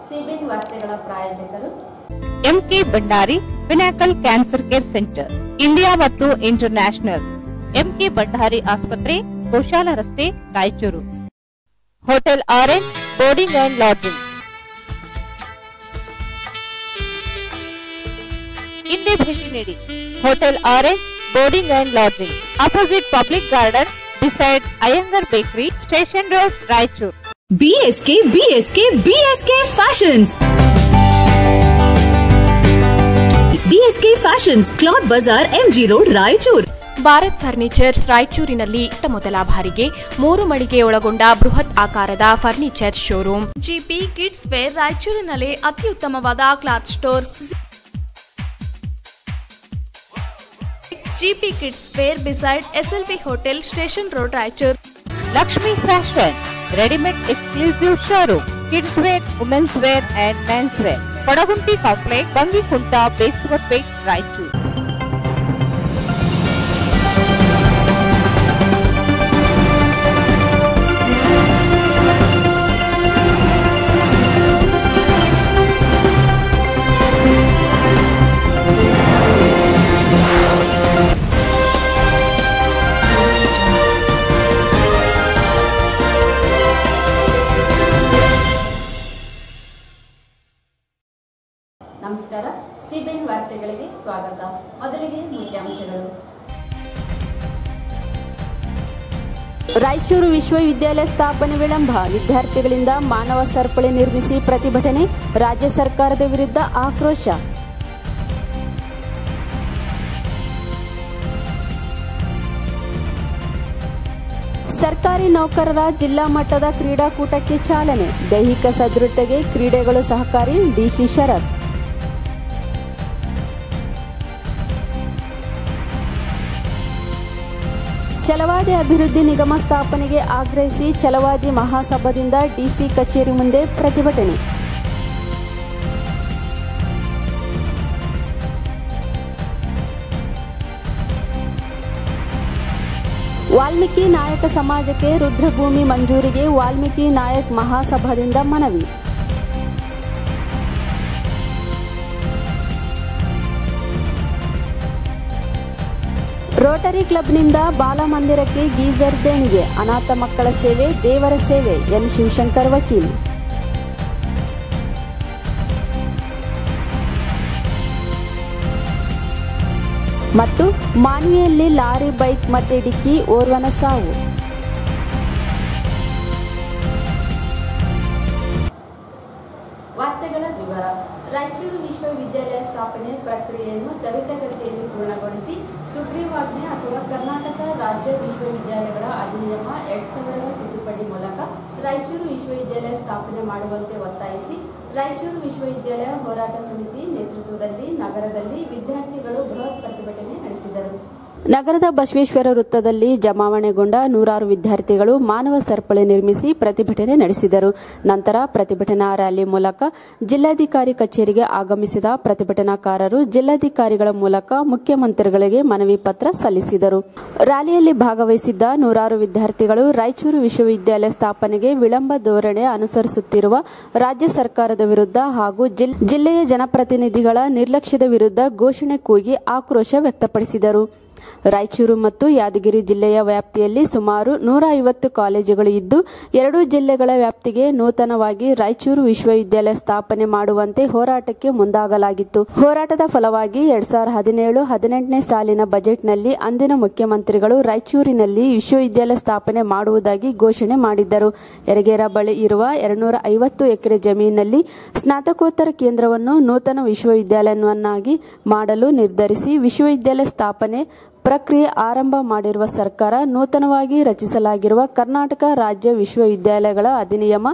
CBN ವಾರ್ತೆಗಳ ಪ್ರಾಯೋಜಕರು MK Bhandari pinnacle cancer care centre India ಮತ್ತು ಇಂಟರ್ನ್ಯಾಷನಲ್. ಎಂಕೆ ಭಂಡಾರಿ ಆಸ್ಪತ್ರೆ, ಗೋಶಾಲ ರಸ್ತೆ, Raichur. Hotel orange boarding and lodging. ಇಂದೇ ಭೇಟಿ ನೀಡಿ. Hotel orange boarding and lodging, opposite public garden, beside Iyengar bakery, station road, Raichur. BSK Fashions. BSK Fashions, cloth bazaar, MG road, Raichur. Bharat furnitures ರಾಯಚೂರಿನಲ್ಲಿ ಮೊದಲ ಬಾರಿಗೆ 3 ಮಳಿಗೆ ಒಳಗೊಂಡ ಬೃಹತ್ ಆಕಾರದ furniture showroom. GP kids wear ರಾಯಚೂರಿನಲ್ಲಿ ಅತ್ಯುತ್ತಮವಾದ cloth store. GP kids wear beside SLV hotel, station road, Raichur. Lakshmi fashion readymade exclusive showroom, kids wear, women's wear and men's wear. Kodagunti complex, Bangikunta, Beswarpet, Raichur. ನಮಸ್ಕಾರ. ಸಿಬಿಎನ್ ವಾರ್ತೆಗಳಿಗೆ ಸ್ವಾಗತ. ಮೊದಲಿಗೆ ಮುಖ್ಯಾಂಶಗಳು. ರಾಯಚೂರು ವಿಶ್ವವಿದ್ಯಾಲಯ ಸ್ಥಾಪನೆ ವಿಳಂಬ, ವಿದ್ಯಾರ್ಥಿಗಳಿಂದ ಮಾನವ ಸರಪಳಿ ನಿರ್ಮಿಸಿ ಪ್ರತಿಭಟನೆ, ರಾಜ್ಯ ಸರ್ಕಾರದ ವಿರುದ್ಧ ಆಕ್ರೋಶ. ಸರ್ಕಾರಿ ನೌಕರರ ಜಿಲ್ಲಾ ಮಟ್ಟದ ಕ್ರೀಡಾಕೂಟಕ್ಕೆ ಚಾಲನೆ, ದೈಹಿಕ ಸದೃಢತೆಗೆ ಕ್ರೀಡೆಗಳು ಸಹಕಾರಿ, ಡಿಸಿ ಶರತ್. ಛಲವಾದಿ ಅಭಿವೃದ್ಧಿ ನಿಗಮ ಸ್ಥಾಪನೆಗೆ ಆಗ್ರಹಿಸಿ ಛಲವಾದಿ ಮಹಾಸಭಾದಿಂದ ಡಿಸಿ ಕಚೇರಿ ಮುಂದೆ ಪ್ರತಿಭಟನೆ. ವಾಲ್ಮೀಕಿ ನಾಯಕ ಸಮಾಜಕ್ಕೆ ರುದ್ರಭೂಮಿ ಮಂಜೂರಿಗೆ ವಾಲ್ಮೀಕಿ ನಾಯಕ್ ಮಹಾಸಭಾದಿಂದ ಮನವಿ. ರೋಟರಿ ಕ್ಲಬ್ನಿಂದ ಬಾಲಮಂದಿರಕ್ಕೆ ಗೀಜರ್ ದೇಣಿಗೆ, ಅನಾಥ ಮಕ್ಕಳ ಸೇವೆ ದೇವರ ಸೇವೆ, ಎನ್ ಶಿವಶಂಕರ್ ವಕೀಲ್. ಮತ್ತು ಮಾನ್ವಿಯಲ್ಲಿ ಲಾರಿ ಬೈಕ್ ಮತ್ತೆ ಡಿಕ್ಕಿ, ಓರ್ವನ ಸಾವು. ವಾರ್ತೆಗಳ ವಿವರ. ರಾಯಚೂರು ವಿಶ್ವವಿದ್ಯಾಲಯ ಸ್ಥಾಪನೆ ಪ್ರಕ್ರಿಯೆಯನ್ನು ತ್ವರಿತಗತಿಯಲ್ಲಿ ಪೂರ್ಣಗೊಳಿಸಿ ಸುಗ್ರೀವಾಜ್ಞೆ ಅಥವಾ ಕರ್ನಾಟಕ ರಾಜ್ಯ ವಿಶ್ವವಿದ್ಯಾಲಯಗಳ ಅಧಿನಿಯಮ 2000 ತಿದ್ದುಪಡಿ ಮೂಲಕ ರಾಯಚೂರು ವಿಶ್ವವಿದ್ಯಾಲಯ ಸ್ಥಾಪನೆ ಮಾಡುವಂತೆ ಒತ್ತಾಯಿಸಿ ರಾಯಚೂರು ವಿಶ್ವವಿದ್ಯಾಲಯ ಹೋರಾಟ ಸಮಿತಿ ನೇತೃತ್ವದಲ್ಲಿ ನಗರದಲ್ಲಿ ವಿದ್ಯಾರ್ಥಿಗಳು ಬೃಹತ್ ಪ್ರತಿಭಟನೆ ನಡೆಸಿದರು. ನಗರದ ಬಸವೇಶ್ವರ ವೃತ್ತದಲ್ಲಿ ಜಮಾವಣೆಗೊಂಡ ನೂರಾರು ವಿದ್ಯಾರ್ಥಿಗಳು ಮಾನವ ಸರಪಳಿ ನಿರ್ಮಿಸಿ ಪ್ರತಿಭಟನೆ ನಡೆಸಿದರು. ನಂತರ ಪ್ರತಿಭಟನಾ ರ್ಯಾಲಿ ಮೂಲಕ ಜಿಲ್ಲಾಧಿಕಾರಿ ಕಚೇರಿಗೆ ಆಗಮಿಸಿದ ಪ್ರತಿಭಟನಾಕಾರರು ಜಿಲ್ಲಾಧಿಕಾರಿಗಳ ಮೂಲಕ ಮುಖ್ಯಮಂತ್ರಿಗಳಿಗೆ ಮನವಿ ಪತ್ರ ಸಲ್ಲಿಸಿದರು. ರ್ಯಾಲಿಯಲ್ಲಿ ಭಾಗವಹಿಸಿದ್ದ ನೂರಾರು ವಿದ್ಯಾರ್ಥಿಗಳು ರಾಯಚೂರು ವಿಶ್ವವಿದ್ಯಾಲಯ ಸ್ಥಾಪನೆಗೆ ವಿಳಂಬ ಧೋರಣೆ ಅನುಸರಿಸುತ್ತಿರುವ ರಾಜ್ಯ ಸರ್ಕಾರದ ವಿರುದ್ಧ ಹಾಗೂ ಜಿಲ್ಲೆಯ ಜನಪ್ರತಿನಿಧಿಗಳ ನಿರ್ಲಕ್ಷ್ಯದ ವಿರುದ್ಧ ಘೋಷಣೆ ಕೂಗಿ ಆಕ್ರೋಶ ವ್ಯಕ್ತಪಡಿಸಿದರು. ರಾಯಚೂರು ಮತ್ತು ಯಾದಗಿರಿ ಜಿಲ್ಲೆಯ ವ್ಯಾಪ್ತಿಯಲ್ಲಿ ಸುಮಾರು 150 ಕಾಲೇಜುಗಳು ಇದ್ದು, 2 ಜಿಲ್ಲೆಗಳ ವ್ಯಾಪ್ತಿಗೆ ನೂತನವಾಗಿ ರಾಯಚೂರು ವಿಶ್ವವಿದ್ಯಾಲಯ ಸ್ಥಾಪನೆ ಮಾಡುವಂತೆ ಹೋರಾಟಕ್ಕೆ ಮುಂದಾಗಲಾಗಿತ್ತು. ಹೋರಾಟದ ಫಲವಾಗಿ 2017-18ನೇ ಸಾಲಿನ ಬಜೆಟ್ನಲ್ಲಿ ಅಂದಿನ ಮುಖ್ಯಮಂತ್ರಿಗಳು ರಾಯಚೂರಿನಲ್ಲಿ ವಿಶ್ವವಿದ್ಯಾಲಯ ಸ್ಥಾಪನೆ ಮಾಡುವುದಾಗಿ ಘೋಷಣೆ ಮಾಡಿದ್ದರು. ಯರಗೇರ ಬಳಿ ಇರುವ 250 ಎಕರೆ ಜಮೀನಿನಲ್ಲಿ ಸ್ನಾತಕೋತ್ತರ ಕೇಂದ್ರವನ್ನು ನೂತನ ವಿಶ್ವವಿದ್ಯಾಲಯವನ್ನಾಗಿ ಮಾಡಲು ನಿರ್ಧರಿಸಿ ವಿಶ್ವವಿದ್ಯಾಲಯ ಸ್ಥಾಪನೆ ಪ್ರಕ್ರಿಯೆ ಆರಂಭ ಮಾಡಿರುವ ಸರ್ಕಾರ ನೂತನವಾಗಿ ರಚಿಸಲಾಗಿರುವ ಕರ್ನಾಟಕ ರಾಜ್ಯ ವಿಶ್ವವಿದ್ಯಾಲಯಗಳ ಅಧಿನಿಯಮ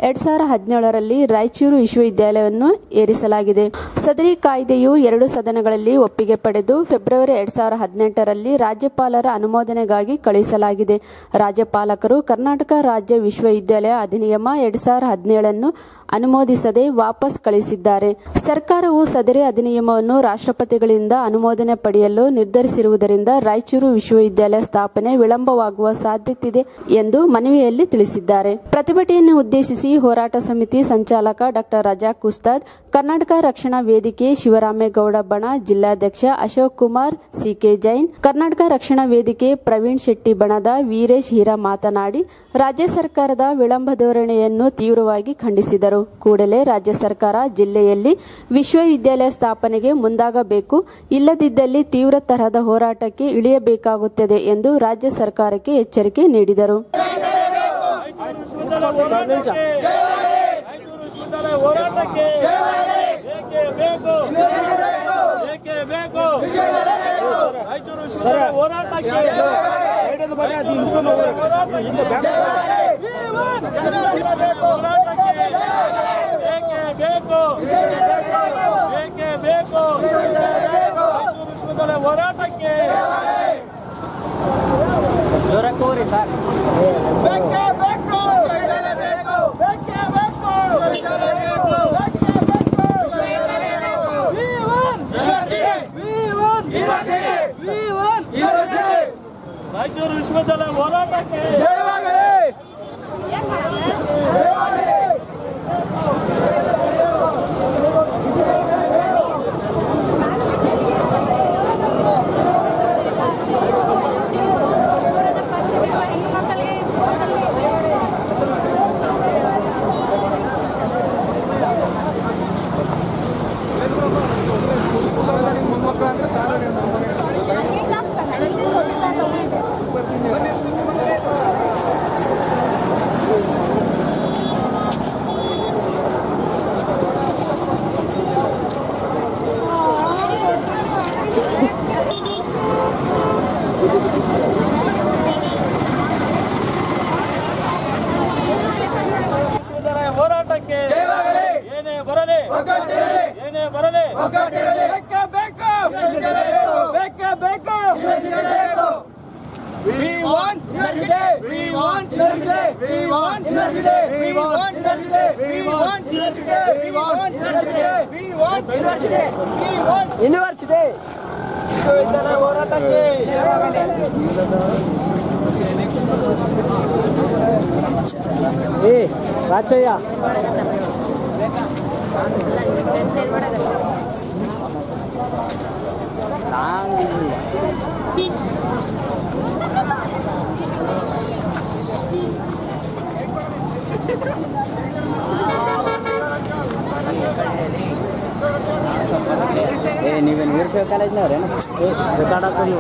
2017ರಲ್ಲಿ ರಾಯಚೂರು ವಿಶ್ವವಿದ್ಯಾಲಯವನ್ನು ಏರಿಸಲಾಗಿದೆ. ಸದರಿ ಕಾಯ್ದೆಯು 2 ಸದನಗಳಲ್ಲಿ ಒಪ್ಪಿಗೆ ಪಡೆದು ಫೆಬ್ರವರಿ 2018ರಲ್ಲಿ ರಾಜ್ಯಪಾಲರ ಅನುಮೋದನೆಗಾಗಿ ಕಳುಹಿಸಲಾಗಿದೆ. ರಾಜ್ಯಪಾಲಕರು ಕರ್ನಾಟಕ ರಾಜ್ಯ ವಿಶ್ವವಿದ್ಯಾಲಯ ಅಧಿನಿಯಮ 2017ಅನ್ನು ಅನುಮೋದಿಸದೆ ವಾಪಸ್ ಕಳುಹಿಸಿದ್ದಾರೆ. ಸರ್ಕಾರವು ಸದರಿ ಅಧಿನಿಯಮವನ್ನು ರಾಷ್ಟ್ರಪತಿಗಳಿಂದ ಅನುಮೋದನೆ ಪಡೆಯಲು ನಿರ್ಧರಿಸಿರುವುದರಿಂದ ಕಾರಣಗಳಿಂದ ರಾಯಚೂರು ವಿಶ್ವವಿದ್ಯಾಲಯ ಸ್ಥಾಪನೆ ವಿಳಂಬವಾಗುವ ಸಾಧ್ಯತೆ ಇದೆ ಎಂದು ಮನವಿಯಲ್ಲಿ ತಿಳಿಸಿದ್ದಾರೆ. ಪ್ರತಿಭಟನೆಯನ್ನು ಉದ್ದೇಶಿಸಿ ಹೋರಾಟ ಸಮಿತಿ ಸಂಚಾಲಕ ಡಾಕ್ಟರ್ ರಜಾಕ್ ಉಸ್ತಾದ್, ಕರ್ನಾಟಕ ರಕ್ಷಣಾ ವೇದಿಕೆ ಶಿವರಾಮೇಗೌಡ ಬಣ ಜಿಲ್ಲಾಧ್ಯಕ್ಷ ಅಶೋಕ್ ಕುಮಾರ್ ಸಿಕೆ ಜೈನ್, ಕರ್ನಾಟಕ ರಕ್ಷಣಾ ವೇದಿಕೆ ಪ್ರವೀಣ್ ಶೆಟ್ಟಿ ಬಣದ ವೀರೇಶ್ ಹೀರಾ ಮಾತನಾಡಿ ರಾಜ್ಯ ಸರ್ಕಾರದ ವಿಳಂಬ ಧೋರಣೆಯನ್ನು ತೀವ್ರವಾಗಿ ಖಂಡಿಸಿದರು. ಕೂಡಲೇ ರಾಜ್ಯ ಸರ್ಕಾರ ಜಿಲ್ಲೆಯಲ್ಲಿ ವಿಶ್ವವಿದ್ಯಾಲಯ ಸ್ಥಾಪನೆಗೆ ಮುಂದಾಗಬೇಕು, ಇಲ್ಲದಿದ್ದಲ್ಲಿ ತೀವ್ರ ತರಹದ ಹೋರಾಟಕ್ಕೆ ಇಳಿಯಬೇಕಾಗುತ್ತದೆ ಎಂದು ರಾಜ್ಯ ಸರ್ಕಾರಕ್ಕೆ ಎಚ್ಚರಿಕೆ ನೀಡಿದರು. ಹೋರಾಟಕ್ಕೆ ಜೋರ ಕೋರಿ ಸರ್ ರಾಯಚೂರು ವಿಶ್ವವಿದ್ಯಾಲಯ ಹೋರಾಟಕ್ಕೆ ಯೂನಿವರ್ಸಿಟಿ ವಿಶ್ವವಿದ್ಯಾಲಯ ಹೋರಾಟಕ್ಕೆ ರಾಚಯ್ಯ ನೀವೇನು ವೀರಶೈವ ಕಾಲೇಜ್ನವ್ರೇನು ರೆಕಾರ್ಡ್ ಹಾಕೋದು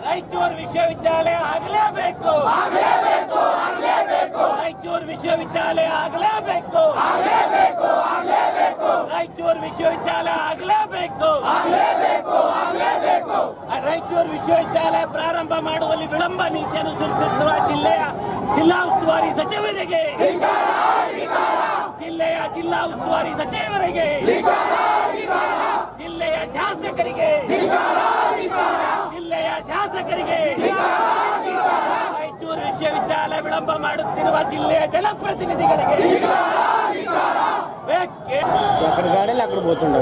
ರಾಯಚೂರು ವಿಶ್ವವಿದ್ಯಾಲಯ ಆಗಲೇಬೇಕು, ರಾಯಚೂರು ವಿಶ್ವವಿದ್ಯಾಲಯ ಆಗಲೇಬೇಕು, ರಾಯಚೂರು ವಿಶ್ವವಿದ್ಯಾಲಯ ಆಗಲೇಬೇಕು, ರಾಯಚೂರು ವಿಶ್ವವಿದ್ಯಾಲಯ ಪ್ರಾರಂಭ ಮಾಡುವಲ್ಲಿ ವಿಳಂಬ ನೀತಿಯನ್ನು ಸೂಚಿಸುತ್ತಿರುವ ಜಿಲ್ಲಾ ಉಸ್ತುವಾರಿ ಸಚಿವರಿಗೆ, ಜಿಲ್ಲಾ ಉಸ್ತುವಾರಿ ಸಚಿವರಿಗೆ, ಜಿಲ್ಲೆಯ ಶಾಸಕರಿಗೆ, ರಾಯಚೂರು ವಿಶ್ವವಿದ್ಯಾಲಯ ವಿಳಂಬ ಮಾಡುತ್ತಿರುವ ಜಿಲ್ಲೆಯ ಜನಪ್ರತಿನಿಧಿಗಳಿಗೆ ಗಾಡಿಯಲ್ಲಿ ಅక్కడ ಬೋತುಂಡು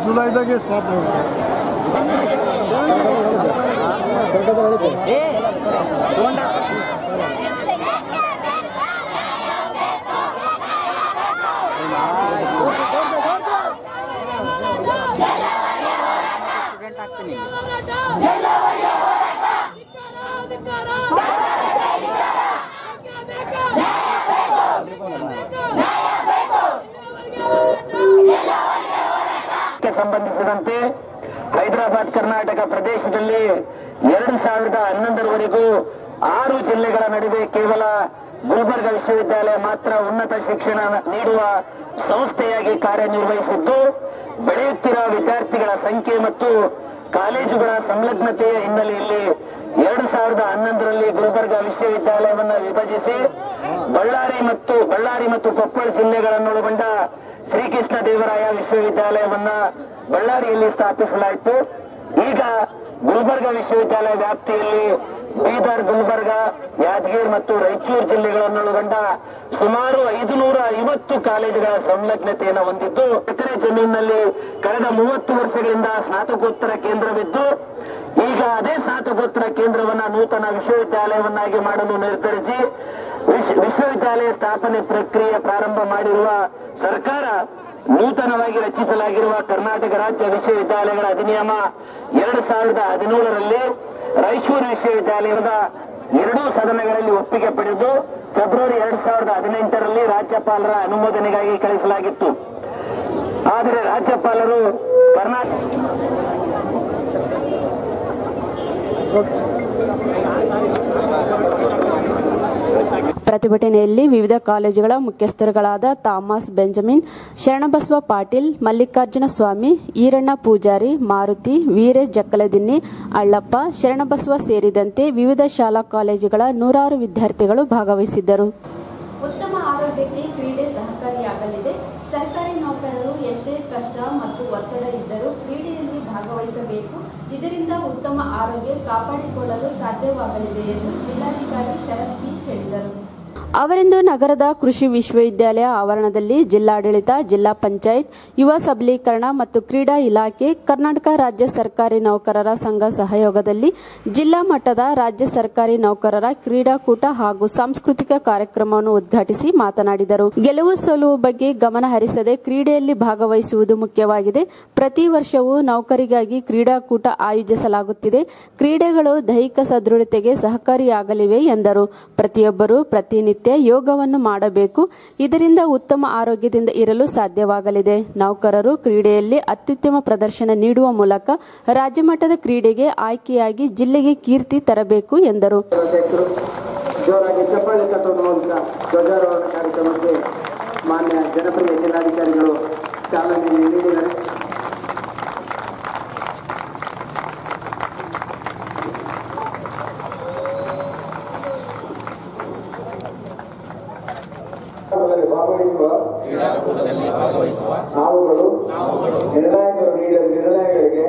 ಜುಲೈದಾಗೆ ಸ್ಟಾಪ್ ಸಂಬಂಧಿಸಿದಂತೆ ಹೈದರಾಬಾದ್ ಕರ್ನಾಟಕ ಪ್ರದೇಶದಲ್ಲಿ 2011ರವರೆಗೂ 6 ಜಿಲ್ಲೆಗಳ ನಡುವೆ ಕೇವಲ ಗುಲ್ಬರ್ಗ ವಿಶ್ವವಿದ್ಯಾಲಯ ಮಾತ್ರ ಉನ್ನತ ಶಿಕ್ಷಣ ನೀಡುವ ಸಂಸ್ಥೆಯಾಗಿ ಕಾರ್ಯನಿರ್ವಹಿಸಿದ್ದು, ಬೆಳೆಯುತ್ತಿರುವ ವಿದ್ಯಾರ್ಥಿಗಳ ಸಂಖ್ಯೆ ಮತ್ತು ಕಾಲೇಜುಗಳ ಸಂಲಗ್ನತೆಯ ಹಿನ್ನೆಲೆಯಲ್ಲಿ 2011ರಲ್ಲಿ ಗುಲ್ಬರ್ಗ ವಿಶ್ವವಿದ್ಯಾಲಯವನ್ನು ವಿಭಜಿಸಿ ಬಳ್ಳಾರಿ ಮತ್ತು ಕೊಪ್ಪಳ ಜಿಲ್ಲೆಗಳನ್ನೊಳಗೊಂಡ ಶ್ರೀಕೃಷ್ಣ ದೇವರಾಯ ವಿಶ್ವವಿದ್ಯಾಲಯವನ್ನ ಬಳ್ಳಾರಿಯಲ್ಲಿ ಸ್ಥಾಪಿಸಲಾಯಿತು. ಈಗ ಗುಲ್ಬರ್ಗ ವಿಶ್ವವಿದ್ಯಾಲಯ ವ್ಯಾಪ್ತಿಯಲ್ಲಿ ಬೀದರ್, ಗುಲ್ಬರ್ಗ, ಯಾದಗಿರಿ ಮತ್ತು ರಾಯಚೂರು ಜಿಲ್ಲೆಗಳನ್ನೊಳಗೊಂಡ ಸುಮಾರು 550 ಕಾಲೇಜುಗಳ ಸಂಲಗ್ನತೆಯನ್ನು ಹೊಂದಿದ್ದು, ಎಕರೆ ಜಮೀನಿನಲ್ಲಿ ಕಳೆದ 30 ವರ್ಷಗಳಿಂದ ಸ್ನಾತಕೋತ್ತರ ಕೇಂದ್ರವಿದ್ದು, ಈಗ ಅದೇ ಸ್ನಾತಕೋತ್ತರ ಕೇಂದ್ರವನ್ನ ನೂತನ ವಿಶ್ವವಿದ್ಯಾಲಯವನ್ನಾಗಿ ಮಾಡಲು ನಿರ್ಧರಿಸಿ ವಿಶ್ವವಿದ್ಯಾಲಯ ಸ್ಥಾಪನೆ ಪ್ರಕ್ರಿಯೆ ಪ್ರಾರಂಭ ಮಾಡಿರುವ ಸರ್ಕಾರ ನೂತನವಾಗಿ ರಚಿಸಲಾಗಿರುವ ಕರ್ನಾಟಕ ರಾಜ್ಯ ವಿಶ್ವವಿದ್ಯಾಲಯಗಳ ಅಧಿನಿಯಮ 2017ರಲ್ಲಿ ರಾಯಚೂರು ವಿಶ್ವವಿದ್ಯಾಲಯದ 2 ಸದನಗಳಲ್ಲಿ ಒಪ್ಪಿಗೆ ಪಡೆದು ಫೆಬ್ರವರಿ 2018ರಲ್ಲಿ ರಾಜ್ಯಪಾಲರ ಅನುಮೋದನೆಗಾಗಿ ಕಳಿಸಲಾಗಿತ್ತು. ಆದರೆ ರಾಜ್ಯಪಾಲರು ಪ್ರತಿಭಟನೆಯಲ್ಲಿ ವಿವಿಧ ಕಾಲೇಜುಗಳ ಮುಖ್ಯಸ್ಥರುಗಳಾದ ಥಾಮಸ್ ಬೆಂಜಮಿನ್, ಶರಣಬಸವ ಪಾಟೀಲ್, ಮಲ್ಲಿಕಾರ್ಜುನ ಸ್ವಾಮಿ, ಈರಣ್ಣ ಪೂಜಾರಿ, ಮಾರುತಿ, ವೀರೇಶ್ ಜಕ್ಕಲದಿನ್ನಿ, ಅಳ್ಳಪ್ಪ, ಶರಣಬಸವ ಸೇರಿದಂತೆ ವಿವಿಧ ಶಾಲಾ ಕಾಲೇಜುಗಳ 100 ವಿದ್ಯಾರ್ಥಿಗಳು ಭಾಗವಹಿಸಿದ್ದರು. ಉತ್ತಮ ಆರೋಗ್ಯಕ್ಕೆ ಕ್ರೀಡೆ ಸಹಕಾರಿಯಾಗಲಿದೆ. ಸರ್ಕಾರಿ ನೌಕರರು ಎಷ್ಟೇ ಕಷ್ಟ ಮತ್ತು ಒತ್ತಡ ಇದ್ದರೂ ಕ್ರೀಡೆಯಲ್ಲಿ ಭಾಗವಹಿಸಬೇಕು. ಇದರಿಂದ ಉತ್ತಮ ಆರೋಗ್ಯ ಕಾಪಾಡಿಕೊಳ್ಳಲು ಸಾಧ್ಯವಾಗಲಿದೆ ಎಂದು ಜಿಲ್ಲಾಧಿಕಾರಿ ಶರತ್ ಬಿ ಹೇಳಿದರು. ಅವರಿಂದು ನಗರದ ಕೃಷಿ ವಿಶ್ವವಿದ್ಯಾಲಯ ಆವರಣದಲ್ಲಿ ಜಿಲ್ಲಾಡಳಿತ, ಜಿಲ್ಲಾ ಪಂಚಾಯತ್, ಯುವ ಸಬಲೀಕರಣ ಮತ್ತು ಕ್ರೀಡಾ ಇಲಾಖೆ, ಕರ್ನಾಟಕ ರಾಜ್ಯ ಸರ್ಕಾರಿ ನೌಕರರ ಸಂಘ ಸಹಯೋಗದಲ್ಲಿ ಜಿಲ್ಲಾ ಮಟ್ಟದ ರಾಜ್ಯ ಸರ್ಕಾರಿ ನೌಕರರ ಕ್ರೀಡಾಕೂಟ ಹಾಗೂ ಸಾಂಸ್ಕೃತಿಕ ಕಾರ್ಯಕ್ರಮವನ್ನು ಉದ್ಘಾಟಿಸಿ ಮಾತನಾಡಿದರು. ಗೆಲುವು ಸೋಲುವ ಬಗ್ಗೆ ಗಮನ ಹರಿಸದೆ ಕ್ರೀಡೆಯಲ್ಲಿ ಭಾಗವಹಿಸುವುದು ಮುಖ್ಯವಾಗಿದೆ. ಪ್ರತಿ ವರ್ಷವೂ ನೌಕರಿಗಾಗಿ ಕ್ರೀಡಾಕೂಟ ಆಯೋಜಿಸಲಾಗುತ್ತಿದೆ. ಕ್ರೀಡೆಗಳು ದೈಹಿಕ ಸದೃಢತೆಗೆ ಸಹಕಾರಿಯಾಗಲಿವೆ ಎಂದರು. ಪ್ರತಿಯೊಬ್ಬರು ಪ್ರತಿನಿತ್ಯ ಯೋಗವನ್ನು ಮಾಡಬೇಕು. ಇದರಿಂದ ಉತ್ತಮ ಆರೋಗ್ಯದಿಂದ ಇರಲು ಸಾಧ್ಯವಾಗಲಿದೆ. ನೌಕರರು ಕ್ರೀಡೆಯಲ್ಲಿ ಅತ್ಯುತ್ತಮ ಪ್ರದರ್ಶನ ನೀಡುವ ಮೂಲಕ ರಾಜ್ಯ ಮಟ್ಟದ ಕ್ರೀಡೆಗೆ ಆಯ್ಕೆಯಾಗಿ ಜಿಲ್ಲೆಗೆ ಕೀರ್ತಿ ತರಬೇಕು ಎಂದರು. ಚಪ್ಪಾಳೆ ತಟ್ಟುವ ಮೂಲಕ ಧ್ವಜಾರೋಹಣ ಕಾರ್ಯಕ್ರಮಕ್ಕೆ ಮಾನ್ಯ ಜನಪ್ರಿಯ ಜಿಲ್ಲಾಧಿಕಾರಿಗಳು ಚಾಲನೆ ನೀಡಿದ್ದಾರೆ. ಭಾಗವಹಿಸುವ ನಾವುಗಳು ನಿರ್ಣಾಯಕರು ನೀಡಿದ ನಿರ್ಣಯಗಳಿಗೆ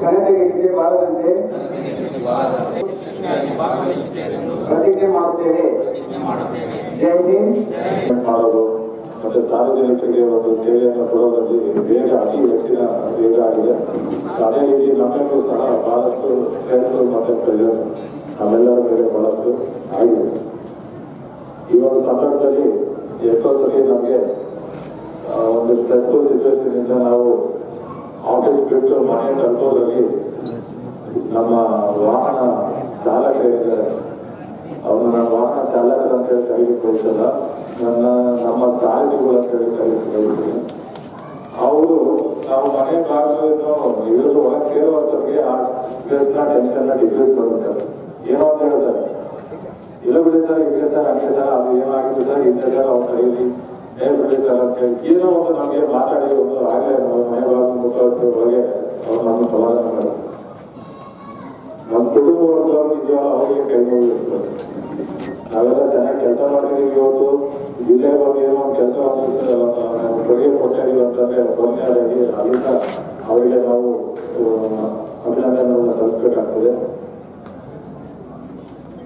ಘನತೆಗೆ ಬಾರದಂತೆ ಪ್ರತಿಜ್ಞೆ ಮಾಡುತ್ತೇವೆ. ಜೈ ಹಿಂದ್. ಮಾಡೋದು ಮತ್ತೆ ಸಾರ್ವಜನಿಕರಿಗೆ ಒಂದು ಸೇವೆಯನ್ನು ಕೊಡುವಲ್ಲಿ ಬೇಗ ಅತಿ ಹೆಚ್ಚಿನ ವೇಗ ಆಗಿದೆ. ಅದೇ ರೀತಿ ನಮ್ಮೆಲ್ಲರೂ ಸಹ ಬಹಳಷ್ಟು ಸ್ಟ್ರೆಸ್ ಮತ್ತೆ ಪ್ರೆಷರ್ ನಮ್ಮೆಲ್ಲರ ಮೇಲೆ ಬಹಳಷ್ಟು ಆಗಿದೆ. ಈ ಒಂದು ಸಂದರ್ಭದಲ್ಲಿ ಎಷ್ಟೋ ಸರಿ ನಮಗೆ ಒಂದು ಸ್ಟ್ರೆಸ್ಫುಲ್ ಸಿಚುವೇಶನ್ ಇಂದ ನಾವು ಆಫೀಸ್ ಬಿಟ್ಟು ಮನೆ ತಲುಪೋದ್ರಲ್ಲಿ ನಮ್ಮ ವಾಹನ ಚಾಲಕ ಇದ್ದಾರೆ, ಅವನು ನನ್ನ ವಾಹನ ಚಾಲಕರು ಅಂತ ಹೇಳಿ ಕರೆದುಕೊಳ್ತಲ್ಲ, ನಮ್ಮ ಸಾರಥಿಗಳು ಅಂತ ಹೇಳಿ ಕರೆದುಕೊಳ್ತೀನಿ. ಅವರು ನಾವು ಮನೆ ಭಾಗವನ್ನು ಇವರು ಒಳಗೆ ಸೇರುವಂತವ್ರಿಗೆ ಆ ಸ್ಟ್ರೆಸ್ನ ಟೆನ್ಷನ್ನ ಡಿಕ್ರೀಸ್ ಮಾಡ್ತಾರೆ. ಏನೋ ಅಂತ ಹೇಳ್ತಾರೆ, ಇಲ್ಲ ಬಿಡಿ ಸರ್, ಇದೆ ಸರ್, ಹಂಗೆ ಸರ್, ಅದು ಏನಾಗಿದೆ ಸರ್, ಇಂಥ ಸರ್ ಅವ್ರ ಕೈಲಿ ಬಿಡಿ ಸರ್ ಅಂತ ಹೇಳಿ ಏನೋ ಒಂದು ನಮಗೆ ಮಾತಾಡಿ ಒಂದು ಆಗಲೇ ಮನೆ ಭಾಗ ಮುಖಾಂತರ ಒಳಗೆ ಅವ್ರು ನಮ್ಮ ಸಮಾಧಾನ ಮಾಡ್ತಾರೆ. ನಮ್ಮ ಕುಟುಂಬ ವರ್ಗದವ್ರು ನಿಜವಾಗ್ಲೂ ಅವರಿಗೆ ಕೈ ಮುಗಿದಿರ್ತಾರೆ. ನಾವೆಲ್ಲ ಚೆನ್ನಾಗಿ ಕೆಲಸ ಮಾಡಿದೀವಿ. ಇವತ್ತು ಜಿಲ್ಲೆ ಬಗ್ಗೆ ಏನೋ ಒಂದು ಕೆಲಸ ಕೊಡುಗೆ ಕೊಟ್ಟಿದ್ದೀವಿ ಅಂತಂದ್ರೆ ಕೊನೆಯಾಗಿ ಅಲ್ಲಿಂದ ಅವರಿಗೆ ನಾವು ಅಭಿನಂದನೆಗಳನ್ನು ಸಲ್ಲಿಸಬೇಕಾಗ್ತದೆ.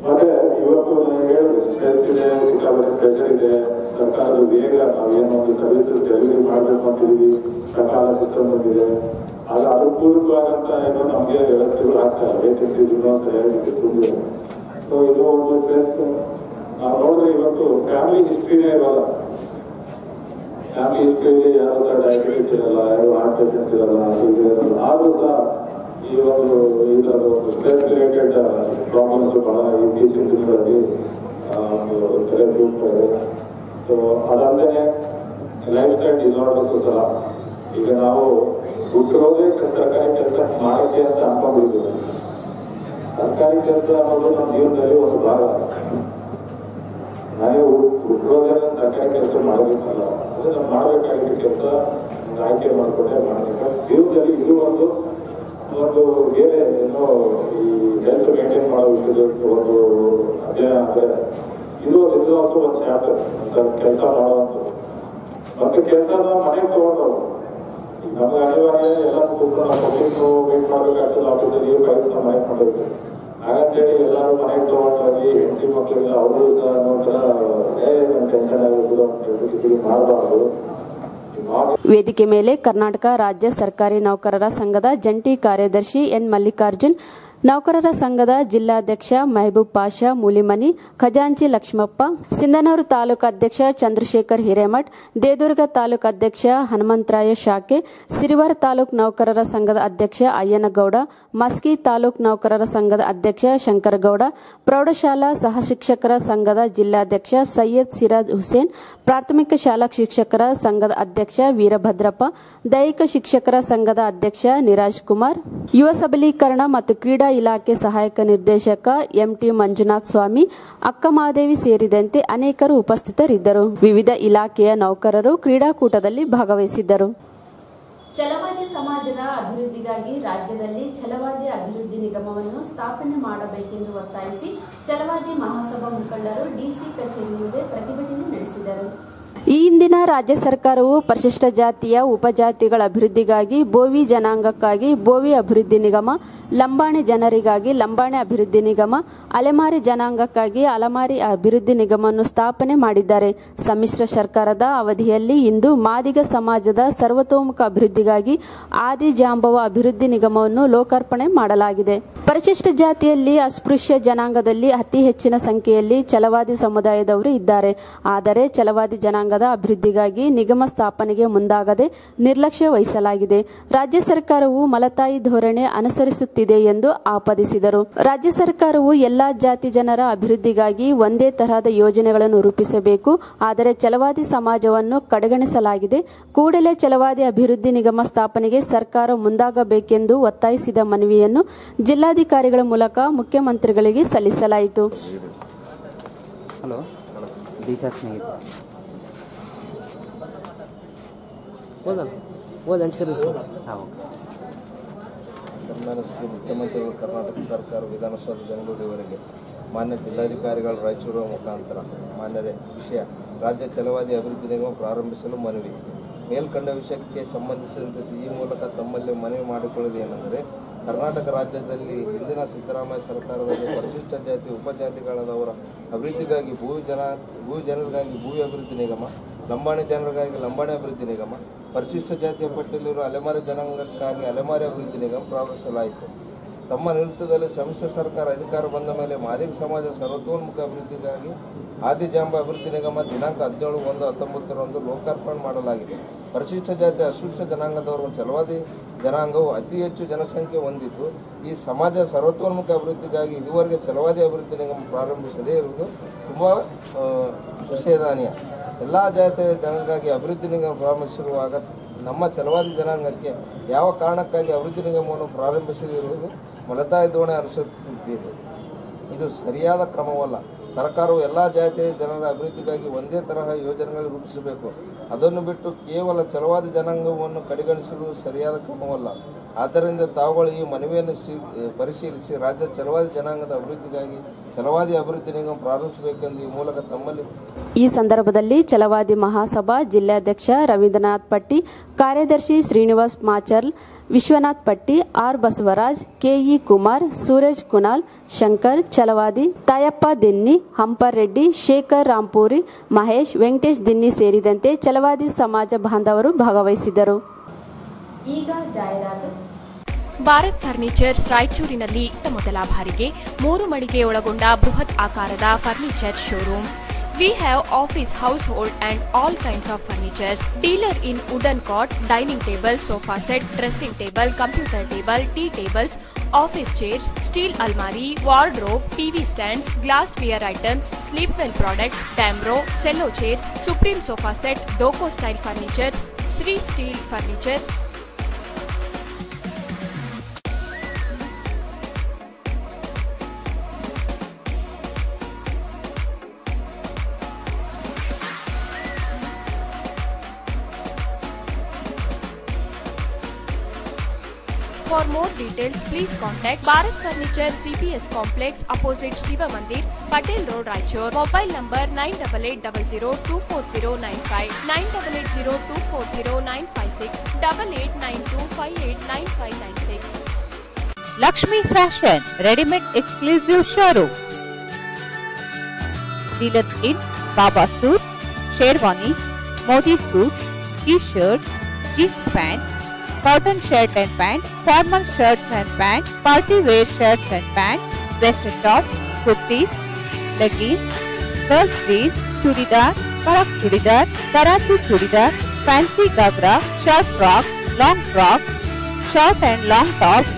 ಮತ್ತೆ ಇವತ್ತು ನಾನು ಹೇಳಿದೆ, ಸ್ಟ್ರೆಸ್ ಇದೆ, ಸಿಕ್ಕಾಪಟ್ಟೆ ಪ್ರೆಷರ್ ಇದೆ, ಸರ್ಕಾರದ ಬೇಗ ನಾವೇನೋ ಒಂದು ಸರ್ವಿಸಸ್ ಡೆಲಿವರಿ ಮಾಡಿದ್ದೀವಿ, ಸಕಾಲ ಸಿಸ್ಟಮ್ ಬಂದಿದೆ. ಅದು ಅದಕ್ಕೆ ಪೂರಕವಾದಂಥ ಏನೋ ನಮಗೆ ವ್ಯವಸ್ಥೆಗಳು ಆಗ್ತಲ್ಲ, ವೇಕೆನ್ಸಿ ಇನ್ನೂ ಸರಿಯಾಗಿ ತುಂಬಿದೆ. ಸೊ ಇದು ಒಂದು ಪ್ಲಸ್. ನಾವು ನೋಡಿದ್ರೆ ಇವತ್ತು ಫ್ಯಾಮಿಲಿ ಹಿಸ್ಟ್ರಿನೇ ಇರಲ್ಲ. ಫ್ಯಾಮಿಲಿ ಹಿಸ್ಟ್ರಿಯಲ್ಲಿ ಯಾರು ಸಹ ಡಯಾಬಿಟಿಸ್ ಇರಲ್ಲ, ಯಾರು ಹಾರ್ಟ್ ಪೇಷಂಟ್ಸ್ ಇರಲ್ಲ, ಇರಲ್ಲ. ಆದರೂ ಸಹ ಈ ಒಂದು ಇದರ ಸ್ಟ್ರೆಸ್ ರಿಲೇಟೆಡ್ ಪ್ರಾಬ್ಲಮ್ಸ್ ಬಹಳ ಇತ್ತೀಚಿನ ದಿನಗಳಲ್ಲಿ ತಲೆ ತೂಗ್ತಾ ಇದೆ. ಸೊ ಅದಲ್ಲದೆ ಲೈಫ್ ಸ್ಟೈಲ್ ಡಿಸಾರ್ಡರ್ಸು ಸಹ ಈಗ ನಾವು ಹುಟ್ಟಿರೋದೇ ಸರ್ಕಾರಿ ಕೆಲಸ ಮಾಡೋಕ್ಕೆ ಅಂತ ಅನ್ಕೊಂಡಿದ್ದೀವಿ. ಸರ್ಕಾರಿ ಕೆಲಸ ಅನ್ನೋದು ನಮ್ಮ ಜೀವನದಲ್ಲಿ ಒಂದು ಭಾಗ. ನಾವೇ ಹುಟ್ಟಿರೋದೇ ಸರ್ಕಾರಿ ಕೆಲಸ ಮಾಡಬೇಕಲ್ಲ, ಅಂದರೆ ನಾವು ಮಾಡಬೇಕಾಗಿದ್ದ ಕೆಲಸ ಆಯ್ಕೆ ಮಾಡಿಕೊಂಡೆ ಮಾಡಬೇಕು. ಜೀವನದಲ್ಲಿ ಇದು ಒಂದು ಬೇರೆ ಏನೋ ಈ ಹೆಲ್ತ್ ಮೇಂಟೈನ್ ಮಾಡೋ ವಿಷಯದ ಒಂದು ಅಧ್ಯಯನ ಅಂದರೆ ಇದು ಆಲ್ಸೋ ಒಂದು ಚಾಪ್ಟರ್ ಕೆಲಸ ಮಾಡುವಂಥದ್ದು. ಮತ್ತೆ ಕೆಲಸ ನಾವು ಮನೆಗೆ ತಗೊಂಡವು ನಮ್ಗೆ ಅನಿವಾರ್ಯ ಎಲ್ಲ ಕೂತ್ಕೊಂಡು ನಾವು ಕೊಟ್ಟಿದ್ದು ವೇಟ್ ಮಾಡಬೇಕಾಗ್ತದೆ. ಆಫೀಸಲ್ಲಿ ಕೆಲಸ ಮನೆಗೆ ಮಾಡಬೇಕು. ಹಾಗಂತೇಳಿ ಎಲ್ಲರೂ ಮನೆಗೆ ತಗೊಂಡಾಗಿ ಹೆಂಡತಿ ಮಕ್ಕಳಿಗೆ ಅವರು ನೋಡ್ರ ಟೆನ್ಷನ್ ಆಗಿರ್ಬೋದು ಅಂತ ಹೇಳ್ಬಿಟ್ಟು ಮಾಡಬಾರ್ದು. ವೇದಿಕೆ ಮೇಲೆ ಕರ್ನಾಟಕ ರಾಜ್ಯ ಸರ್ಕಾರಿ ನೌಕರರ ಸಂಘದ ಜಂಟಿ ಕಾರ್ಯದರ್ಶಿ ಎನ್ ಮಲ್ಲಿಕಾರ್ಜುನ್, ನೌಕರರ ಸಂಘದ ಜಿಲ್ಲಾಧ್ಯಕ್ಷ ಮೆಹಬೂಬ್ ಪಾಷಾ ಮೂಲಿಮನಿ, ಖಜಾಂಚಿ ಲಕ್ಷ್ಮಪ್ಪ, ಸಿಂಧನೂರು ತಾಲೂಕು ಅಧ್ಯಕ್ಷ ಚಂದ್ರಶೇಖರ್ ಹಿರೇಮಠ್, ದೇದುರ್ಗ ತಾಲೂಕು ಅಧ್ಯಕ್ಷ ಹನುಮಂತರಾಯ ಶಾಕೆ, ಸಿರಿವಾರ ತಾಲೂಕು ನೌಕರರ ಸಂಘದ ಅಧ್ಯಕ್ಷ ಅಯ್ಯನಗೌಡ, ಮಸ್ಕಿ ತಾಲೂಕು ನೌಕರರ ಸಂಘದ ಅಧ್ಯಕ್ಷ ಶಂಕರಗೌಡ, ಪ್ರೌಢಶಾಲಾ ಸಹ ಶಿಕ್ಷಕರ ಸಂಘದ ಜಿಲ್ಲಾಧ್ಯಕ್ಷ ಸೈಯದ್ ಸಿರಾಜ್ ಹುಸೇನ್, ಪ್ರಾಥಮಿಕ ಶಾಲಾ ಶಿಕ್ಷಕರ ಸಂಘದ ಅಧ್ಯಕ್ಷ ವೀರಭದ್ರಪ್ಪ, ದೈಹಿಕ ಶಿಕ್ಷಕರ ಸಂಘದ ಅಧ್ಯಕ್ಷ ನಿರಾಜ್ ಕುಮಾರ್, ಯುವ ಸಬಲೀಕರಣ ಮತ್ತು ಕ್ರೀಡಾ ಇಲಾಖೆ ಸಹಾಯಕ ನಿರ್ದೇಶಕ ಎಂಟಿ ಮಂಜುನಾಥ್ ಸ್ವಾಮಿ, ಅಕ್ಕಮಹಾದೇವಿ ಸೇರಿದಂತೆ ಅನೇಕರು ಉಪಸ್ಥಿತರಿದ್ದರು. ವಿವಿಧ ಇಲಾಖೆಯ ನೌಕರರು ಕ್ರೀಡಾಕೂಟದಲ್ಲಿ ಭಾಗವಹಿಸಿದ್ದರು. ಛಲವಾದಿ ಸಮಾಜದ ಅಭಿವೃದ್ಧಿಗಾಗಿ ರಾಜ್ಯದಲ್ಲಿ ಛಲವಾದಿ ಅಭಿವೃದ್ಧಿ ನಿಗಮವನ್ನು ಸ್ಥಾಪನೆ ಮಾಡಬೇಕೆಂದು ಒತ್ತಾಯಿಸಿ ಛಲವಾದಿ ಮಹಾಸಭಾ ಮುಖಂಡರು ಡಿಸಿ ಕಚೇರಿ ಮುಂದೆ ಪ್ರತಿಭಟನೆ ನಡೆಸಿದರು. ಈ ಹಿಂದಿನ ರಾಜ್ಯ ಸರ್ಕಾರವು ಪರಿಶಿಷ್ಟ ಜಾತಿಯ ಉಪಜಾತಿಗಳ ಅಭಿವೃದ್ಧಿಗಾಗಿ ಬೋವಿ ಜನಾಂಗಕ್ಕಾಗಿ ಬೋವಿ ಅಭಿವೃದ್ಧಿ ನಿಗಮ, ಲಂಬಾಣಿ ಜನರಿಗಾಗಿ ಲಂಬಾಣಿ ಅಭಿವೃದ್ಧಿ ನಿಗಮ, ಅಲೆಮಾರಿ ಜನಾಂಗಕ್ಕಾಗಿ ಅಲೆಮಾರಿ ಅಭಿವೃದ್ಧಿ ನಿಗಮವನ್ನು ಸ್ಥಾಪನೆ ಮಾಡಿದ್ದಾರೆ. ಸಮ್ಮಿಶ್ರ ಸರ್ಕಾರದ ಅವಧಿಯಲ್ಲಿ ಇಂದು ಮಾದಿಗ ಸಮಾಜದ ಸರ್ವತೋಮುಖ ಅಭಿವೃದ್ಧಿಗಾಗಿ ಆದಿಜಾಂಬವ ಅಭಿವೃದ್ಧಿ ನಿಗಮವನ್ನು ಲೋಕಾರ್ಪಣೆ ಮಾಡಲಾಗಿದೆ. ಪರಿಶಿಷ್ಟ ಜಾತಿಯಲ್ಲಿ ಅಸ್ಪೃಶ್ಯ ಜನಾಂಗದಲ್ಲಿ ಅತಿ ಹೆಚ್ಚಿನ ಸಂಖ್ಯೆಯಲ್ಲಿ ಛಲವಾದಿ ಸಮುದಾಯದವರು ಇದ್ದಾರೆ. ಆದರೆ ಛಲವಾದಿ ಜನಾಂಗದ ಅಭಿವೃದ್ಧಿಗಾಗಿ ನಿಗಮ ಸ್ಥಾಪನೆಗೆ ಮುಂದಾಗದೆ ನಿರ್ಲಕ್ಷ್ಯ ವಹಿಸಲಾಗಿದೆ. ರಾಜ್ಯ ಸರ್ಕಾರವು ಮಲತಾಯಿ ಧೋರಣೆ ಅನುಸರಿಸುತ್ತಿದೆ ಎಂದು ಆಪಾದಿಸಿದರು. ರಾಜ್ಯ ಸರ್ಕಾರವು ಎಲ್ಲಾ ಜಾತಿ ಜನರ ಅಭಿವೃದ್ಧಿಗಾಗಿ ಒಂದೇ ತರಹದ ಯೋಜನೆಗಳನ್ನು ರೂಪಿಸಬೇಕು. ಆದರೆ ಛಲವಾದಿ ಸಮಾಜವನ್ನು ಕಡೆಗಣಿಸಲಾಗಿದೆ. ಕೂಡಲೇ ಛಲವಾದಿ ಅಭಿವೃದ್ಧಿ ನಿಗಮ ಸ್ಥಾಪನೆಗೆ ಸರ್ಕಾರ ಮುಂದಾಗಬೇಕೆಂದು ಒತ್ತಾಯಿಸಿದ ಮನವಿಯನ್ನು ಜಿಲ್ಲಾಧಿಕಾರಿಗಳ ಮೂಲಕ ಮುಖ್ಯಮಂತ್ರಿಗಳಿಗೆ ಸಲ್ಲಿಸಲಾಯಿತು. ಸನ್ಮಾನ್ಯ ಶ್ರೀ ಮುಖ್ಯಮಂತ್ರಿಗಳು ಕರ್ನಾಟಕ ಸರ್ಕಾರ ವಿಧಾನಸೌಧ ಬೆಂಗಳೂರಿವರೆಗೆ ಮಾನ್ಯ ಜಿಲ್ಲಾಧಿಕಾರಿಗಳ ರಾಯಚೂರು ಮುಖಾಂತರ ಮಾನ್ಯರೇ ವಿಷಯ ರಾಜ್ಯ ಛಲವಾದಿ ಅಭಿವೃದ್ಧಿ ನಿಗಮ ಪ್ರಾರಂಭಿಸಲು ಮನವಿ. ಮೇಲ್ಕಂಡ ವಿಷಯಕ್ಕೆ ಸಂಬಂಧಿಸಿದಂತೆ ಈ ಮೂಲಕ ತಮ್ಮಲ್ಲಿ ಮನವಿ ಮಾಡಿಕೊಳ್ಳುವುದೇನೆಂದರೆ, ಕರ್ನಾಟಕ ರಾಜ್ಯದಲ್ಲಿ ಹಿಂದಿನ ಸಿದ್ದರಾಮಯ್ಯ ಸರ್ಕಾರದಲ್ಲಿ ಪರಿಶಿಷ್ಟ ಜಾತಿ ಉಪಜಾತಿಗಳಾದವರ ಅಭಿವೃದ್ಧಿಗಾಗಿ ಭೂ ಜನರಿಗಾಗಿ ಭೂ ಅಭಿವೃದ್ಧಿ ನಿಗಮ, ಲಂಬಾಣಿ ಜನರಿಗಾಗಿ ಲಂಬಾಣಿ ಅಭಿವೃದ್ಧಿ ನಿಗಮ, ಪರಿಶಿಷ್ಟ ಜಾತಿಯ ಪಟ್ಟಿಯಲ್ಲಿರುವ ಅಲೆಮಾರಿ ಜನಾಂಗಕ್ಕಾಗಿ ಅಲೆಮಾರಿ ಅಭಿವೃದ್ಧಿ ನಿಗಮ ಪ್ರಾರಂಭಿಸಲಾಯಿತು. ತಮ್ಮ ನೇತೃತ್ವದಲ್ಲಿ ಸಮ್ಮಿಶ್ರ ಸರ್ಕಾರ ಅಧಿಕಾರ ಬಂದ ಮೇಲೆ ಮಾದಿಗ ಸಮಾಜ ಸರ್ವತೋನ್ಮುಖ ಅಭಿವೃದ್ಧಿಗಾಗಿ ಆದಿಜಾಂಬ ಅಭಿವೃದ್ಧಿ ನಿಗಮ ದಿನಾಂಕ 17/1/19 ಲೋಕಾರ್ಪಣೆ ಮಾಡಲಾಗಿದೆ. ಪರಿಶಿಷ್ಟ ಜಾತಿ ಅಸ್ಪೃಶ್ಯ ಜನಾಂಗದವರು ಛಲವಾದಿ ಜನಾಂಗವು ಅತಿ ಹೆಚ್ಚು ಜನಸಂಖ್ಯೆ ಹೊಂದಿದ್ದು, ಈ ಸಮಾಜ ಸರ್ವತೋನ್ಮುಖ ಅಭಿವೃದ್ಧಿಗಾಗಿ ಇದುವರೆಗೆ ಛಲವಾದಿ ಅಭಿವೃದ್ಧಿ ನಿಗಮ ಪ್ರಾರಂಭಿಸದೇ ಇರುವುದು ತುಂಬ ವಿಷಾದನೀಯ. ಎಲ್ಲ ಜಾತಿಯ ಜನರಿಗಾಗಿ ಅಭಿವೃದ್ಧಿ ನಿಗಮ ಪ್ರಾರಂಭಿಸಿರುವಾಗ ನಮ್ಮ ಛಲವಾದಿ ಜನಾಂಗಕ್ಕೆ ಯಾವ ಕಾರಣಕ್ಕಾಗಿ ಅಭಿವೃದ್ಧಿ ನಿಗಮವನ್ನು ಪ್ರಾರಂಭಿಸಿರುವುದು ಮಲತಾಯಿ ಧೋರಣೆ ಅನುಸರಿಸುತ್ತಿದ್ದೀರಿ. ಇದು ಸರಿಯಾದ ಕ್ರಮವಲ್ಲ. ಸರ್ಕಾರವು ಎಲ್ಲ ಜಾತಿಯ ಜನರ ಅಭಿವೃದ್ಧಿಗಾಗಿ ಒಂದೇ ತರಹ ಯೋಜನೆಗಳನ್ನು ರೂಪಿಸಬೇಕು. ಅದನ್ನು ಬಿಟ್ಟು ಕೇವಲ ಛಲವಾದಿ ಜನಾಂಗವನ್ನು ಕಡೆಗಣಿಸುವುದು ಸರಿಯಾದ ಕ್ರಮವಲ್ಲ. ಆದ್ದರಿಂದ ತಾವುಗಳು ಈ ಮನವಿಯನ್ನು ಪರಿಶೀಲಿಸಿ ರಾಜ್ಯ ಛಲವಾದಿ ಜನಾಂಗದ ಅಭಿವೃದ್ಧಿಗಾಗಿ ಛಲವಾದಿ ಅಭಿವೃದ್ಧಿ ನಿಗಮ ಪ್ರಾರಂಭಿಸಬೇಕೆಂದು ಈ ಮೂಲಕ ತಮ್ಮಲ್ಲಿ. ಈ ಸಂದರ್ಭದಲ್ಲಿ ಛಲವಾದಿ ಮಹಾಸಭಾ ಜಿಲ್ಲಾಧ್ಯಕ್ಷ ರವೀಂದ್ರನಾಥ್ ಪಟ್ಟಿ, ಕಾರ್ಯದರ್ಶಿ ಶ್ರೀನಿವಾಸ್ ಮಾಚರ್ಲ್, ವಿಶ್ವನಾಥ್ ಪಟ್ಟಿ, ಆರ್ ಬಸವರಾಜ್, ಕೆಇ ಕುಮಾರ್, ಸೂರಜ್ ಕುನಾಲ್, ಶಂಕರ್ ಛಲವಾದಿ, ತಾಯಪ್ಪ ದಿನ್ನಿ, ಹಂಪರ್ ರೆಡ್ಡಿ, ಶೇಖರ್ ರಾಂಪೂರಿ, ಮಹೇಶ್, ವೆಂಕಟೇಶ್ ದಿನ್ನಿ ಸೇರಿದಂತೆ ಛಲವಾದಿ ಸಮಾಜ ಬಾಂಧವರು ಭಾಗವಹಿಸಿದ್ದರು. ಈಗ ಜಾಹೀರಾತು. ಭಾರತ್ ಫರ್ನಿಚರ್ಸ್ ರಾಯಚೂರಿನಲ್ಲಿ ಮೊದಲ ಬಾರಿಗೆ 3 ಮಳಿಗೆ ಒಳಗೊಂಡ ಬೃಹತ್ ಆಕಾರದ furniture showroom. We have office, household and all kinds of furnitures. Dealer in wooden cot, dining table, sofa set, dressing table, computer table, tea tables, office chairs, steel almari, wardrobe, TV stands, glassware items, sleepwell products, Damro, cello chairs, Supreme sofa set, Doco style furnitures, Sri steel furnitures. For more details, please contact Bharat Furniture CPS Complex opposite Shiva Mandir, Patel Road, Raichur. Mobile number 9880240959, 9880240956, 8892589596. Lakshmi Fashion, ready-made exclusive showroom. Dealer in Baba suit, Sherwani, Modi suit, T-shirt, jeans pant, cotton shirt and pant, formal shirts and pant, party wear shirts and pant, western top, kurtis, leggings, skirt jeans, chudidar, karak chudidar, Karachi chudidar, fancy gagra, short frock, long frock, short and long tops,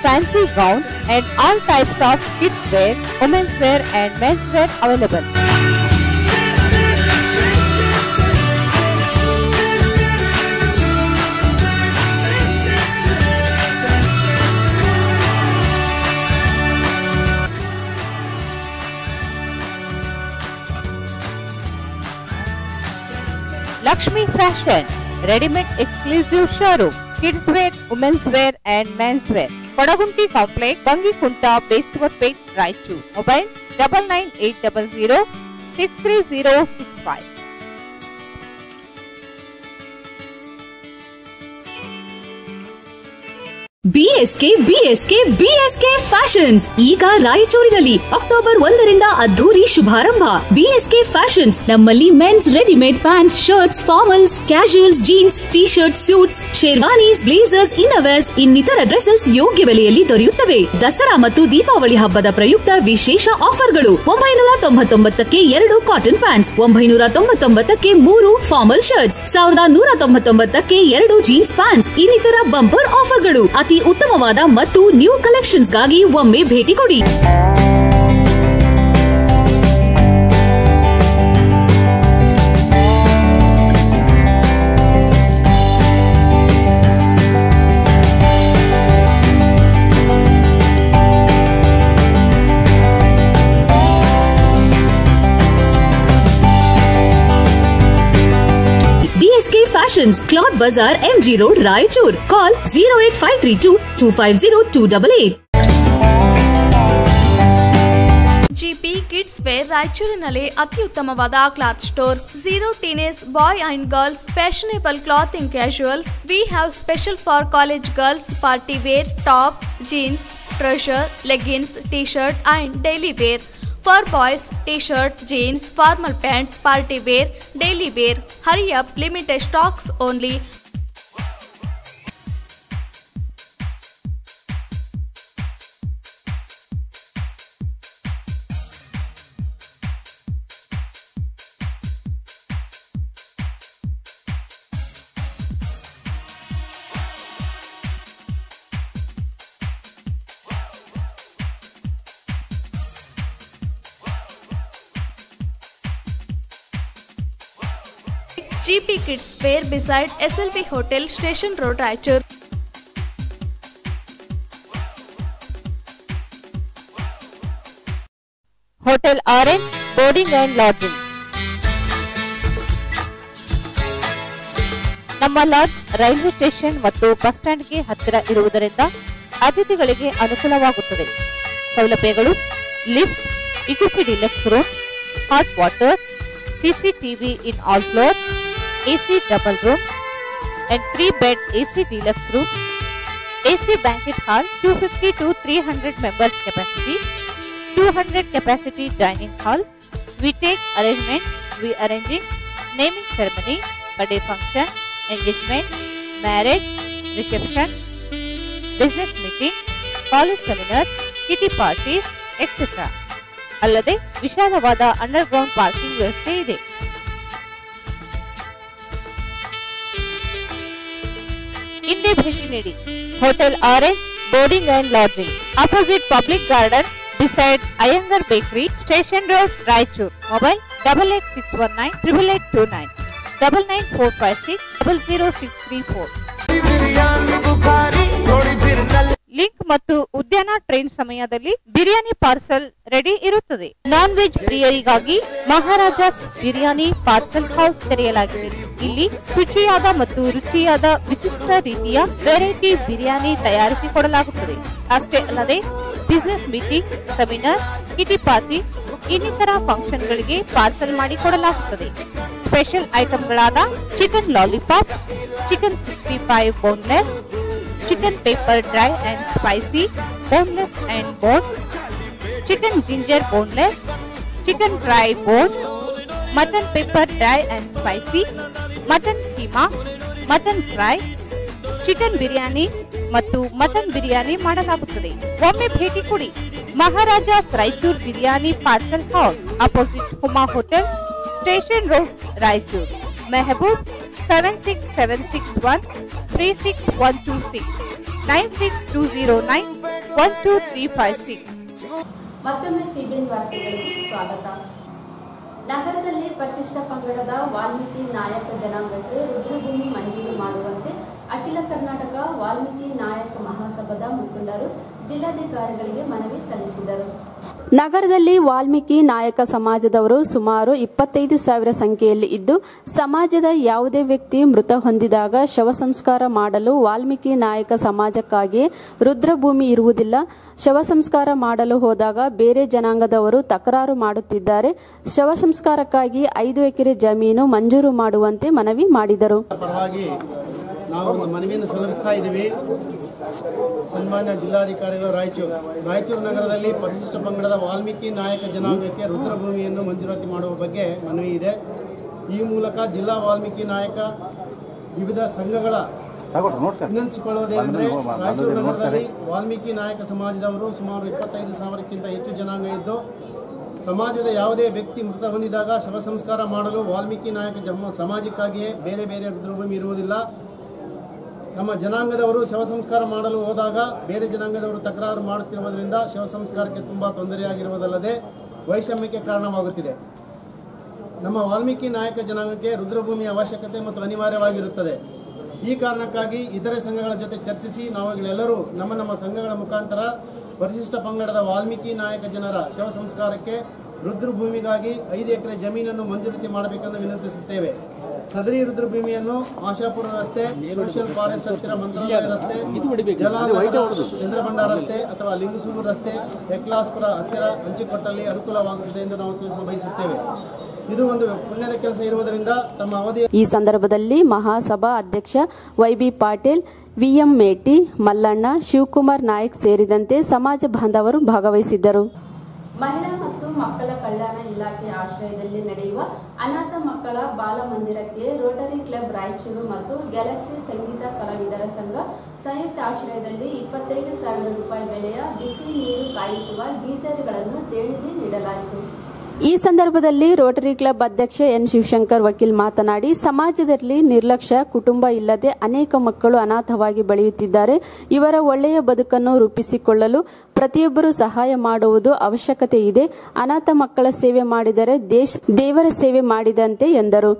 fancy gowns and all types of kids wear, women's wear and men's wear available. Lakshmi Fashion, ready-made exclusive showroom, kids wear, women's wear and men's wear. Kodagunti Complex, Bangikunta, Bestwapet, Raichur. Mobile 99800 63065. BSK fashions ಈಗ ರಾಯಚೂರಿನಲ್ಲಿ October 1ರಿಂದ ಅದ್ದೂರಿ ಶುಭಾರಂಭ. BSK fashions ನಮ್ಮಲ್ಲಿ men's readymade pants, shirts, formals, casuals, jeans, T shirt, suits, sherwanis, blazers, innerwears ಇನ್ನಿತರ dresses ಯೋಗ್ಯ ಬೆಲೆಯಲ್ಲಿ ದೊರೆಯುತ್ತವೆ. ದಸರಾ ಮತ್ತು ದೀಪಾವಳಿ ಹಬ್ಬದ ಪ್ರಯುಕ್ತ ವಿಶೇಷ ಆಫರ್ಗಳು. 999ಕ್ಕೆ 2 ಕಾಟನ್ ಪ್ಯಾಂಟ್ಸ್, 999ಕ್ಕೆ 3 ಫಾರ್ಮಲ್ ಶರ್ಟ್ಸ್, 1199ಕ್ಕೆ 2 ಜೀನ್ಸ್ ಪ್ಯಾಂಟ್ಸ್ ಇನ್ನಿತರ ಬಂಪರ್ ಆಫರ್ಗಳು. ಅತಿ ಉತ್ತಮವಾದ ಮತ್ತು ನ್ಯೂ ಕಲೆಕ್ಷನ್ಸ್ಗಾಗಿ ಒಮ್ಮೆ ಭೇಟಿ ಕೊಡಿ. Fashions, Cloth Bazaar, MG Road, Raichur. Call 08532 GP Kids Wear ರಾಯಚೂರಿನಲ್ಲಿ ಅತ್ಯುತ್ತಮವಾದ cloth store. 0 teenage boy and girls fashionable clothing casuals. We have special for college girls party wear, top, jeans, trouser, leggings, t-shirt and daily wear. For boys, t-shirt, jeans, formal pant, party wear, daily wear. Hurry up, limited stocks only. GP Kids Wear beside SLV Hotel, Station Road, Raichur. Hotel Orange, boarding and lodging. ನಮ್ಮ lodge railway station ಮತ್ತು bus ಸ್ಟ್ಯಾಂಡ್ಗೆ ಹತ್ತಿರ ಇರುವುದರಿಂದ ಅತಿಥಿಗಳಿಗೆ ಅನುಕೂಲವಾಗುತ್ತದೆ. ಸೌಲಭ್ಯಗಳು: lift, equipped deluxe room, hot water, CCTV in all floors, AC double room and 3-bed AC deluxe room, AC banquet hall, 250 to 300 members capacity, 200 capacity dining hall. We take arrangements. We arranging naming ceremony, birthday function, engagement, marriage, reception, business meeting, college seminars, kitty parties, etc. ಅಲ್ಲದೆ ವಿಶಾಲವಾದ underground parking ವ್ಯವಸ್ಥೆ ಇದೆ. ಇಂದೇ ಭೇಟಿ ನೀಡಿ. Hotel orange boarding and lodging, opposite public garden, beside Iyengar Bakery, Station Road, Raichur. Mobile 8861988829, 99456 00634. Link ಮತ್ತು ಉದ್ಯಾನ train ಸಮಯದಲ್ಲಿ ಬಿರಿಯಾನಿ ಪಾರ್ಸಲ್ ರೆಡಿ ಇರುತ್ತದೆ. ನಾನ್ ವೆಜ್ ಪ್ರಿಯರಿಗಾಗಿ ಮಹಾರಾಜಾಸ್ ಬಿರಿಯಾನಿ ಪಾರ್ಸಲ್ ಹೌಸ್ ತೆರೆಯಲಾಗಿದೆ. ಇಲ್ಲಿ ಶುಚಿಯಾದ ಮತ್ತು ರುಚಿಯಾದ ವಿಶಿಷ್ಟ ರೀತಿಯ ವೆರೈಟಿ ಬಿರಿಯಾನಿ ತಯಾರಿಸಿಕೊಡಲಾಗುತ್ತದೆ. ಅಷ್ಟೇ ಅಲ್ಲದೆ business meeting, seminar, kitty party ಇನ್ನಿತರ ಫಂಕ್ಷನ್ಗಳಿಗೆ ಪಾರ್ಸಲ್ ಮಾಡಿಕೊಡಲಾಗುತ್ತದೆ. ಸ್ಪೆಷಲ್ ಐಟಂಗಳಾದ chicken lollipop, chicken 65 boneless, chicken pepper dry and spicy boneless and bone, chicken ginger boneless, chicken fry bone, mutton pepper dry and spicy, mutton keema, mutton fry, chicken biryani ಮತ್ತು mutton biryani ಮಾಡಲಾಗುತ್ತದೆ. ಒಮ್ಮೆ ಭೇಟಿ ಕೊಡಿ. Maharaja's Raichur biryani parcel house, opposite Huma hotel, station road, Raichur. Mehboob 7676136 96209 ಮತ್ತೊಮ್ಮೆ CBN ವಾರ್ತೆಗಳಿಗೆ ಸ್ವಾಗತ. ನಗರದಲ್ಲಿ ಪರಿಶಿಷ್ಟ ಪಂಗಡದ ವಾಲ್ಮೀಕಿ ನಾಯಕ ಜನಾಂಗಕ್ಕೆ ರುದ್ರಭೂಮಿ ಮಂಜೂರು ಮಾಡುವಂತೆ ಅಖಿಲ ಕರ್ನಾಟಕ ವಾಲ್ಮೀಕಿ ನಾಯಕ ಮಹಾಸಭಾದ ಮುಖಂಡರು ಜಿಲ್ಲಾಧಿಕಾರಿಗಳಿಗೆ ಮನವಿ ಸಲ್ಲಿಸಿದರು. ನಗರದಲ್ಲಿ ವಾಲ್ಮೀಕಿ ನಾಯಕ ಸಮಾಜದವರು ಸುಮಾರು 25,000 ಸಂಖ್ಯೆಯಲ್ಲಿ ಇದ್ದು, ಸಮಾಜದ ಯಾವುದೇ ವ್ಯಕ್ತಿ ಮೃತ ಹೊಂದಿದಾಗ ಶವ ಸಂಸ್ಕಾರ ಮಾಡಲು ವಾಲ್ಮೀಕಿ ನಾಯಕ ಸಮಾಜಕ್ಕಾಗಿ ರುದ್ರಭೂಮಿ ಇರುವುದಿಲ್ಲ. ಶವ ಸಂಸ್ಕಾರ ಮಾಡಲು ಹೋದಾಗ ಬೇರೆ ಜನಾಂಗದವರು ತಕರಾರು ಮಾಡುತ್ತಿದ್ದಾರೆ. ಶವ ಸಂಸ್ಕಾರಕ್ಕಾಗಿ 5 ಎಕರೆ ಜಮೀನು ಮಂಜೂರು ಮಾಡುವಂತೆ ಮನವಿ ಮಾಡಿದರು. ನಾವು ಒಂದು ಮನವಿಯನ್ನು ಸಲ್ಲಿಸ್ತಾ ಇದ್ದೀವಿ. ಸನ್ಮಾನ್ಯ ಜಿಲ್ಲಾಧಿಕಾರಿಗಳು ರಾಯಚೂರು ನಗರದಲ್ಲಿ ಪರಿಶಿಷ್ಟ ಪಂಗಡದ ವಾಲ್ಮೀಕಿ ನಾಯಕ ಜನಾಂಗಕ್ಕೆ ರುದ್ರಭೂಮಿಯನ್ನು ಮಂಜೂರಾತಿ ಮಾಡುವ ಬಗ್ಗೆ ಮನವಿ ಇದೆ. ಈ ಮೂಲಕ ಜಿಲ್ಲಾ ವಾಲ್ಮೀಕಿ ನಾಯಕ ವಿವಿಧ ಸಂಘಗಳ ವಿನಂತಿಸಿಕೊಳ್ಳುವುದೇನೆಂದರೆ, ರಾಯಚೂರು ನಗರದಲ್ಲಿ ವಾಲ್ಮೀಕಿ ನಾಯಕ ಸಮಾಜದವರು ಸುಮಾರು 25,000ಕ್ಕಿಂತ ಹೆಚ್ಚು ಜನಾಂಗ ಇದ್ದು, ಸಮಾಜದ ಯಾವುದೇ ವ್ಯಕ್ತಿ ಮೃತ ಹೊಂದಿದಾಗ ಶವ ಸಂಸ್ಕಾರ ಮಾಡಲು ವಾಲ್ಮೀಕಿ ನಾಯಕ ಸಮಾಜಕ್ಕಾಗಿಯೇ ಬೇರೆ ಬೇರೆ ರುದ್ರಭೂಮಿ ಇರುವುದಿಲ್ಲ. ನಮ್ಮ ಜನಾಂಗದವರು ಶವ ಸಂಸ್ಕಾರ ಮಾಡಲು ಹೋದಾಗ ಬೇರೆ ಜನಾಂಗದವರು ತಕರಾರು ಮಾಡುತ್ತಿರುವುದರಿಂದ ಶವ ಸಂಸ್ಕಾರಕ್ಕೆ ತುಂಬ ತೊಂದರೆಯಾಗಿರುವುದಲ್ಲದೆ ವೈಷಮ್ಯಕ್ಕೆ ಕಾರಣವಾಗುತ್ತಿದೆ. ನಮ್ಮ ವಾಲ್ಮೀಕಿ ನಾಯಕ ಜನಾಂಗಕ್ಕೆ ರುದ್ರಭೂಮಿಯ ಅವಶ್ಯಕತೆ ಮತ್ತು ಅನಿವಾರ್ಯವಾಗಿರುತ್ತದೆ. ಈ ಕಾರಣಕ್ಕಾಗಿ ಇತರೆ ಸಂಘಗಳ ಜೊತೆ ಚರ್ಚಿಸಿ ನಾವುಗಳೆಲ್ಲರೂ ನಮ್ಮ ಸಂಘಗಳ ಮುಖಾಂತರ ಪರಿಶಿಷ್ಟ ಪಂಗಡದ ವಾಲ್ಮೀಕಿ ನಾಯಕ ಜನರ ಶವ ಸಂಸ್ಕಾರಕ್ಕೆ ರುದ್ರಭೂಮಿಗಾಗಿ 5 ಎಕರೆ ಜಮೀನನ್ನು ಮಂಜೂರಾತಿ ಮಾಡಬೇಕೆಂದು ವಿನಂತಿಸುತ್ತೇವೆ. ಸದರಿ ರುದ್ರಭೂಮಿಯನ್ನು ಆಶಾಪುರ ರಸ್ತೆ, ಸೋಷಿಯಲ್ ಫಾರೆಸ್ಟ್ ಹತ್ತಿರ ಮಂತ್ರಾಲಯ ರಸ್ತೆ, ಜಲಾನಗರ ಚಂದ್ರಬಂಡ ರಸ್ತೆ ಅಥವಾ ಲಿಂಗಸೂರು ರಸ್ತೆ, ಎಕ್ಲಾಸ್ಪುರ ಹತ್ತಿರ ಹಂಚಿಕೊಟ್ಟಲ್ಲಿ ಅನುಕೂಲವಾಗುತ್ತದೆ ಎಂದು ನಾವು ತಿಳಿಸಲು ಬಯಸುತ್ತೇವೆ. ಇದು ಒಂದು ಪುಣ್ಯದ ಕೆಲಸ ಇರುವುದರಿಂದ ತಮ್ಮ ಅವಧಿ. ಈ ಸಂದರ್ಭದಲ್ಲಿ ಮಹಾಸಭಾ ಅಧ್ಯಕ್ಷ ವೈಬಿ ಪಾಟೀಲ್, ವಿಎಂ ಮೇಟಿ, ಮಲ್ಲಣ್ಣ, ಶಿವಕುಮಾರ್ ನಾಯಕ್ ಸೇರಿದಂತೆ ಸಮಾಜ ಬಾಂಧವರು ಭಾಗವಹಿಸಿದ್ದರು. ಮಹಿಳಾ ಮತ್ತು ಮಕ್ಕಳ ಕಲ್ಯಾಣ ಇಲಾಖೆ ಆಶ್ರಯದಲ್ಲಿ ನಡೆಯುವ ಅನಾಥ ಮಕ್ಕಳ ಬಾಲಮಂದಿರಕ್ಕೆ ರೋಟರಿ ಕ್ಲಬ್ ರಾಯಚೂರು ಮತ್ತು ಗ್ಯಾಲಕ್ಸಿ ಸಂಗೀತ ಕಲಾವಿದರ ಸಂಘ ಸಂಯುಕ್ತ ಆಶ್ರಯದಲ್ಲಿ 25,000 ರೂಪಾಯಿ ಬೆಲೆಯ ಬಿಸಿ ನೀರು ಕಾಯಿಸುವ ಗೀಜರ್ಗಳನ್ನು ದೇಣಿಗೆ ನೀಡಲಾಯಿತು. ಈ ಸಂದರ್ಭದಲ್ಲಿ ರೋಟರಿ ಕ್ಲಬ್ ಅಧ್ಯಕ್ಷ ಎನ್ ಶಿವಶಂಕರ್ ವಕೀಲ್ ಮಾತನಾಡಿ, ಸಮಾಜದಲ್ಲಿ ನಿರ್ಲಕ್ಷ್ಯ, ಕುಟುಂಬ ಇಲ್ಲದೆ ಅನೇಕ ಮಕ್ಕಳು ಅನಾಥವಾಗಿ ಬೆಳೆಯುತ್ತಿದ್ದಾರೆ. ಇವರ ಒಳ್ಳೆಯ ಬದುಕನ್ನು ರೂಪಿಸಿಕೊಳ್ಳಲು ಪ್ರತಿಯೊಬ್ಬರೂ ಸಹಾಯ ಮಾಡುವುದು ಅವಶ್ಯಕತೆ ಇದೆ. ಅನಾಥ ಮಕ್ಕಳ ಸೇವೆ ಮಾಡಿದರೆ ದೇವರ ಸೇವೆ ಮಾಡಿದಂತೆ ಎಂದರು.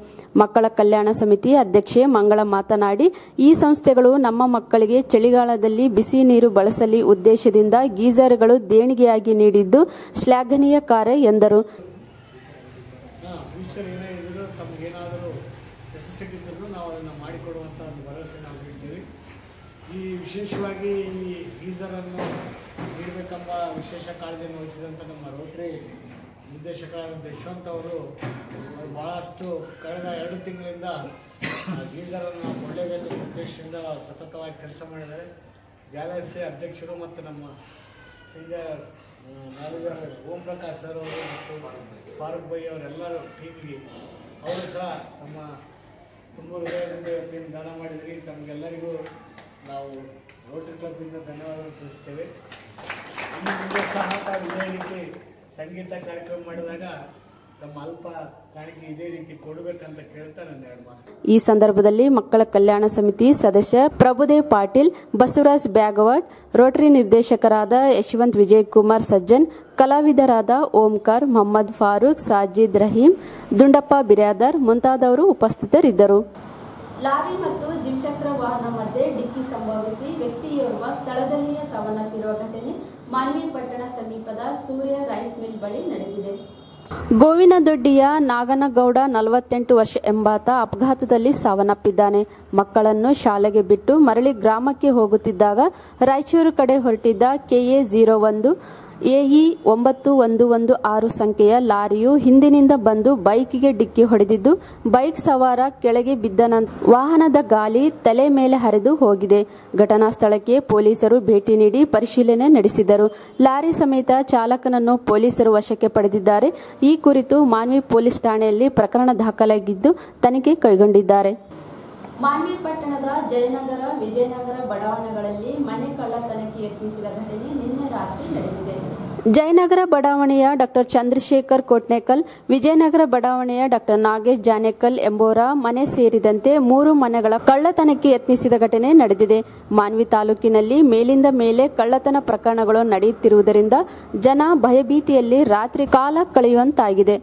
ಮಕ್ಕಳ ಕಲ್ಯಾಣ ಸಮಿತಿ ಅಧ್ಯಕ್ಷೆ ಮಂಗಳ ಮಾತನಾಡಿ, ಈ ಸಂಸ್ಥೆಗಳು ನಮ್ಮ ಮಕ್ಕಳಿಗೆ ಚಳಿಗಾಲದಲ್ಲಿ ಬಿಸಿ ನೀರು ಬಳಸಲಿ ಉದ್ದೇಶದಿಂದ ಗೀಜರ್ಗಳು ದೇಣಿಗೆಯಾಗಿ ನೀಡಿದ್ದು ಶ್ಲಾಘನೀಯ ಕಾರ್ಯ ಎಂದರು. ತಮಗೇನಾದರೂ ನೆಸೆಸಿಟಿ ಇದ್ದರೂ ನಾವು ಅದನ್ನು ಮಾಡಿಕೊಡುವಂಥ ವಿಶೇಷವಾಗಿ ಈ ಗೀಸರನ್ನು ನೀಡಬೇಕೆಂಬ ವಿಶೇಷ ಕಾಳಜಿಯನ್ನು ವಹಿಸಿದಂಥ ನಮ್ಮ ರೋಟರಿ ನಿರ್ದೇಶಕರಾದಂಥ ಯಶವಂತ್ ಅವರು ಭಾಳಷ್ಟು ಕಳೆದ 2 ತಿಂಗಳಿಂದ ಗೀಸರನ್ನು ಕೊಡಲೇಬೇಕು ಉದ್ದೇಶದಿಂದ ಸತತವಾಗಿ ಕೆಲಸ ಮಾಡಿದ್ದಾರೆ. ಗ್ಯಾಲಕ್ಸಿ ಅಧ್ಯಕ್ಷರು ಮತ್ತು ನಮ್ಮ ಸಿಂಗರ್ ನಾವಿಗರ ಓಂ ಪ್ರಕಾಶ್ ಸರ್ ಅವರು ಮತ್ತು ಫಾರೂಕ್ ಬೈ ಅವರೆಲ್ಲರೂ ಟೀಮ್ಗೆ ಅವರು ಸಹ ತಮ್ಮ ತುಂಬ ಹೃದಯದಿಂದ ಇವತ್ತೇನು ದಾನ ಮಾಡಿದ್ರಿ. ತಮಗೆಲ್ಲರಿಗೂ ನಾವು ರೋಟರಿ ಕ್ಲಬ್ಬಿಂದ ಧನ್ಯವಾದ ತಿಳಿಸ್ತೇವೆ. ಇನ್ನು ಮುಂದೆ ಸಹ ಇದೇ ರೀತಿ ಸಂಗೀತ ಕಾರ್ಯಕ್ರಮ ಮಾಡಿದಾಗ ತಮ್ಮ ಅಲ್ಪ ಕಾಣಿಕೆ ಇದೇ ರೀತಿ ಕೊಡಬೇಕಂತ ಕೇಳ್ತಾ ನನ್ನ 2 ಮಾತು. ಈ ಸಂದರ್ಭದಲ್ಲಿ ಮಕ್ಕಳ ಕಲ್ಯಾಣ ಸಮಿತಿ ಸದಸ್ಯ ಪ್ರಭುದೇವ್ ಪಾಟೀಲ್, ಬಸವರಾಜ್ ಬ್ಯಾಗವಾಡ್, ರೋಟರಿ ನಿರ್ದೇಶಕರಾದ ಯಶವಂತ್ ವಿಜಯಕುಮಾರ್ ಸಜ್ಜನ್, ಕಲಾವಿದರಾದ ಓಂಕಾರ್, ಮೊಹಮ್ಮದ್ ಫಾರೂಕ್, ಸಾಜಿದ್ ರಹೀಂ, ದುಂಡಪ್ಪ ಬಿರಾದರ್ ಮುಂತಾದವರು ಉಪಸ್ಥಿತರಿದ್ದರು. ಲಾರಿ ಮತ್ತು ದ್ವಿಚಕ್ರ ವಾಹನ ಮಧ್ಯೆ ಡಿಕ್ಕಿ ಸಂಭವಿಸಿ ವ್ಯಕ್ತಿಯೋರ್ವ ಸ್ಥಳದಲ್ಲಿಯೇ ಸಾವನ್ನಪ್ಪಿರುವ ಘಟನೆ ಮಾನ್ವಿ ಪಟ್ಟಣ ಸಮೀಪದ ಸೂರ್ಯ ರೈಸ್ ಮಿಲ್ ಬಳಿ ನಡೆದಿದೆ. ಗೋವಿನದೊಡ್ಡಿಯ ನಾಗನಗೌಡ 48 ವರ್ಷ ಎಂಬಾತ ಅಪಘಾತದಲ್ಲಿ ಸಾವನ್ನಪ್ಪಿದ್ದಾನೆ. ಮಕ್ಕಳನ್ನು ಶಾಲೆಗೆ ಬಿಟ್ಟು ಮರಳಿ ಗ್ರಾಮಕ್ಕೆ ಹೋಗುತ್ತಿದ್ದಾಗ ರಾಯಚೂರು ಕಡೆ ಹೊರಟಿದ್ದ KA01 AE 9116 ಸಂಖ್ಯೆಯ ಲಾರಿಯು ಹಿಂದಿನಿಂದ ಬಂದು ಬೈಕ್ಗೆ ಡಿಕ್ಕಿ ಹೊಡೆದಿದ್ದು, ಬೈಕ್ ಸವಾರ ಕೆಳಗೆ ಬಿದ್ದ ನಂತರ ವಾಹನದ ಗಾಲಿ ತಲೆ ಮೇಲೆ ಹರಿದು ಹೋಗಿದೆ. ಘಟನಾ ಸ್ಥಳಕ್ಕೆ ಪೊಲೀಸರು ಭೇಟಿ ನೀಡಿ ಪರಿಶೀಲನೆ ನಡೆಸಿದರು. ಲಾರಿ ಸಮೇತ ಚಾಲಕನನ್ನು ಪೊಲೀಸರು ವಶಕ್ಕೆ ಪಡೆದಿದ್ದಾರೆ. ಈ ಕುರಿತು ಮಾನ್ವಿ ಪೊಲೀಸ್ ಠಾಣೆಯಲ್ಲಿ ಪ್ರಕರಣ ದಾಖಲಾಗಿದ್ದು ತನಿಖೆ ಕೈಗೊಂಡಿದ್ದಾರೆ. ಮಾನ್ವಿ ಪಟ್ಟಣದ ಜಯನಗರ, ವಿಜಯನಗರ ಬಡಾವಣೆಗಳಲ್ಲಿ ಮನೆ ಕಳ್ಳತನಕ್ಕೆ ಯತ್ನಿಸಿದ ಘಟನೆ ನಿನ್ನೆ ರಾತ್ರಿ ನಡೆದಿದೆ. ಜಯನಗರ ಬಡಾವಣೆಯ ಡಾಕ್ಟರ್ ಚಂದ್ರಶೇಖರ್ ಕೋಟ್ನೇಕಲ್, ವಿಜಯನಗರ ಬಡಾವಣೆಯ ಡಾಕ್ಟರ್ ನಾಗೇಶ್ ಜಾನೇಕಲ್ ಎಂಬುವರ ಮನೆ ಸೇರಿದಂತೆ 3 ಮನೆಗಳ ಕಳ್ಳತನಕ್ಕೆ ಯತ್ನಿಸಿದ ಘಟನೆ ನಡೆದಿದೆ. ಮಾನ್ವಿ ತಾಲೂಕಿನಲ್ಲಿ ಮೇಲಿಂದ ಮೇಲೆ ಕಳ್ಳತನ ಪ್ರಕರಣಗಳು ನಡೆಯುತ್ತಿರುವುದರಿಂದ ಜನ ಭಯಭೀತಿಯಲ್ಲಿ ರಾತ್ರಿ ಕಾಲ ಕಳೆಯುವಂತಾಗಿದೆ.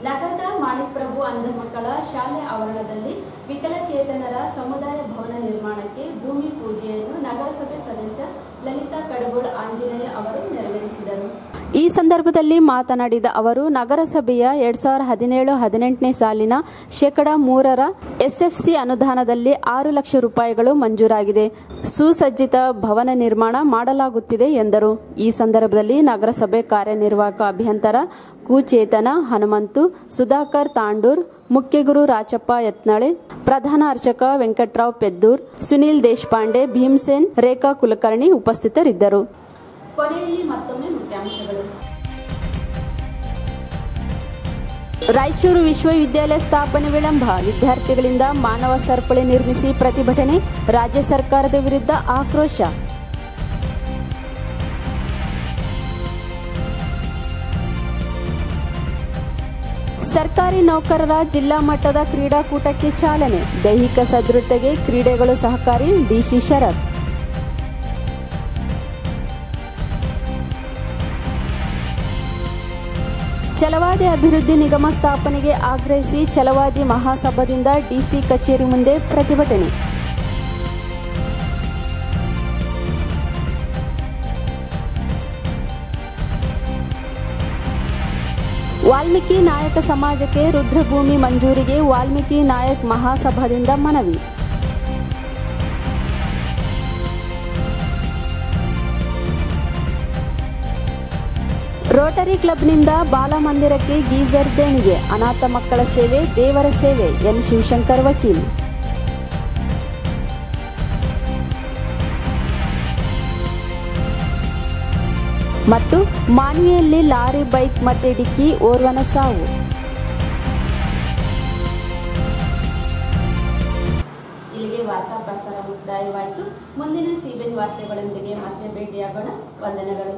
ನಗರದ ಮಾಣಿಕ್ ಪ್ರಭು ಅಂಧ ಮಕ್ಕಳ ಶಾಲೆ ಆವರಣದಲ್ಲಿ ವಿಕಲಚೇತನರ ಸಮುದಾಯ ಭವನ ನಿರ್ಮಾಣಕ್ಕೆ ಭೂಮಿ ಪೂಜೆಯನ್ನು ನಗರಸಭೆ ಸದಸ್ಯ ಲಲಿತಾ ಕಡಗೋಡ್ ಆಂಜನೇಯ ಅವರು ನೆರವೇರಿಸಿದರು. ಈ ಸಂದರ್ಭದಲ್ಲಿ ಮಾತನಾಡಿದ ಅವರು, ನಗರಸಭೆಯ 2017-18ನೇ ಸಾಲಿನ ಶೇಕಡಾ 3 SFC ಅನುದಾನದಲ್ಲಿ 6 ಲಕ್ಷ ರೂಪಾಯಿಗಳು ಮಂಜೂರಾಗಿದೆ. ಸುಸಜ್ಜಿತ ಭವನ ನಿರ್ಮಾಣ ಮಾಡಲಾಗುತ್ತಿದೆ ಎಂದರು. ಈ ಸಂದರ್ಭದಲ್ಲಿ ನಗರಸಭೆ ಕಾರ್ಯನಿರ್ವಾಹಕ ಅಭಿಯಂತರ ಕುಚೇತನ ಹನುಮಂತು, ಸುಧಾಕರ್ ತಾಂಡೂರ್, ಮುಖ್ಯಗುರು ರಾಚಪ್ಪ ಯತ್ನಾಳೆ, ಪ್ರಧಾನ ಅರ್ಚಕ ವೆಂಕಟರಾವ್ ಪೆದ್ದೂರ್, ಸುನೀಲ್ ದೇಶಪಾಂಡೆ, ಭೀಮಸೇನ್, ರೇಖಾ ಕುಲಕರ್ಣಿ ಉಪಸ್ಥಿತರಿದ್ದರು. ಕೊನೆಯಲ್ಲಿ ಮತ್ತೊಮ್ಮೆ ಮುಖ್ಯಾಂಶಗಳು. ರಾಯಚೂರು ವಿಶ್ವವಿದ್ಯಾಲಯ ಸ್ಥಾಪನೆ ವಿಳಂಬ, ವಿದ್ಯಾರ್ಥಿಗಳಿಂದ ಮಾನವ ಸರಪಳಿ ನಿರ್ಮಿಸಿ ಪ್ರತಿಭಟನೆ, ರಾಜ್ಯ ಸರ್ಕಾರದ ವಿರುದ್ಧ ಆಕ್ರೋಶ. ಸರ್ಕಾರಿ ನೌಕರರ ಜಿಲ್ಲಾ ಮಟ್ಟದ ಕ್ರೀಡಾಕೂಟಕ್ಕೆ ಚಾಲನೆ, ದೈಹಿಕ ಸದೃಢತೆಗೆ ಕ್ರೀಡೆಗಳು ಸಹಕಾರಿ, ಡಿಸಿ ಶರತ್. ಛಲವಾದಿ ಅಭಿವೃದ್ಧಿ ನಿಗಮ ಸ್ಥಾಪನೆಗೆ ಆಗ್ರಹಿಸಿ ಛಲವಾದಿ ಮಹಾಸಭಾದಿಂದ ಡಿಸಿ ಕಚೇರಿ ಮುಂದೆ ಪ್ರತಿಭಟನೆ. ವಾಲ್ಮೀಕಿ ನಾಯಕ ಸಮಾಜಕ್ಕೆ ರುದ್ರಭೂಮಿ ಮಂಜೂರಿಗೆ ವಾಲ್ಮೀಕಿ ನಾಯಕ್ ಮಹಾಸಭಾದಿಂದ ಮನವಿ. ರೋಟರಿ ಕ್ಲಬ್ನಿಂದ ಬಾಲಮಂದಿರಕ್ಕೆ ಗೀಜರ್ ದೇಣಿಗೆ, ಅನಾಥ ಮಕ್ಕಳ ಸೇವೆ ದೇವರ ಸೇವೆ, ಎನ್ ಶಿವಶಂಕರ್ ವಕೀಲ್. ಮತ್ತು ಮಾನ್ವಿಯಲ್ಲಿ ಲಾರಿ ಬೈಕ್ ಮತ್ತೆ ಡಿಕ್ಕಿ, ಓರ್ವನ ಸಾವು. ಇಲ್ಲಿಗೆ ವಾರ್ತಾ ಪ್ರಸಾರ ಮುಕ್ತಾಯವಾಯಿತು. ಮುಂದಿನ ಸಿಬಿಎನ್ ವಾರ್ತೆಗಳೊಂದಿಗೆ ಮತ್ತೆ ಭೇಟಿಯಾಗೋಣ. ವಂದನೆಗಳು.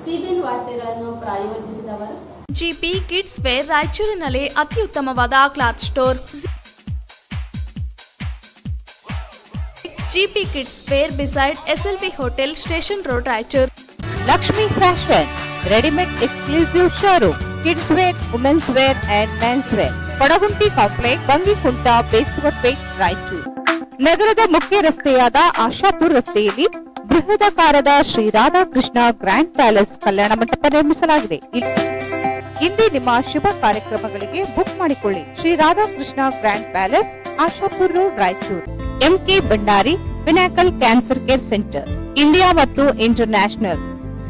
ಸಿಬಿಎನ್ ವಾರ್ತೆಗಳನ್ನು ಪ್ರಾಯೋಜಿಸಿದವರು ಜಿಪಿ ಕಿಡ್ಸ್ ವೇರ್, ರಾಯಚೂರಿನಲ್ಲಿ ಅತ್ಯುತ್ತಮವಾದ cloth store. GP kids wear beside SLV hotel, station road, Raichur. Lakshmi fashion readymade exclusive showroom. Kids wear, women's wear and men's wear. Padagunti complex, Bangikunta, Beswarpet, Raichur. ನಗರದ ಮುಖ್ಯ ರಸ್ತೆಯಾದ ಆಶಾಪುರ್ ರಸ್ತೆಯಲ್ಲಿ ಬೃಹದಾಕಾರದ ಶ್ರೀ ರಾಧಾಕೃಷ್ಣ ಗ್ರ್ಯಾಂಡ್ ಪ್ಯಾಲೇಸ್ ಕಲ್ಯಾಣ ಮಂಟಪ ನಿರ್ಮಿಸಲಾಗಿದೆ. ಇಂದೇ ನಿಮ್ಮ ಶುಭ ಕಾರ್ಯಕ್ರಮಗಳಿಗೆ ಬುಕ್ ಮಾಡಿಕೊಳ್ಳಿ. Shri Radhakrishna grand palace, Ashapur road, Raichur. MK Bhandari pinnacle cancer care centre, India ಮತ್ತು ಇಂಟರ್ನ್ಯಾಷನಲ್.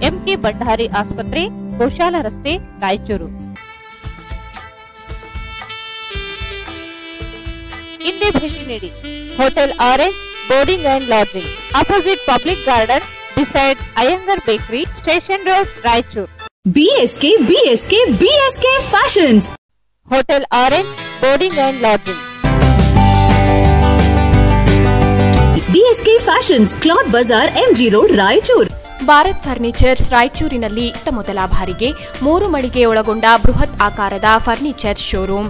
ಎಂಕೆ ಭಂಡಾರಿ ಆಸ್ಪತ್ರೆ, ಗೋಶಾಲ ರಸ್ತೆ, ರಾಯಚೂರು. ಇಂದೇ ಭೇಟಿ ನೀಡಿ. Hotel orange boarding and lodging, opposite public garden, beside Iyengar Bakery, Station Road, Raichur. BSK Fashions. Hotel Orange, Boarding and Lodging. BSK Fashions, Cloth Bazaar, MG Road, Raichur. Bharat furnitures ರಾಯಚೂರಿನಲ್ಲಿ ಮೊದಲ ಬಾರಿಗೆ 3 ಮಳಿಗೆ ಒಳಗೊಂಡ ಬೃಹತ್ ಆಕಾರದ ಫರ್ನಿಚರ್ ಶೋರೂಮ್.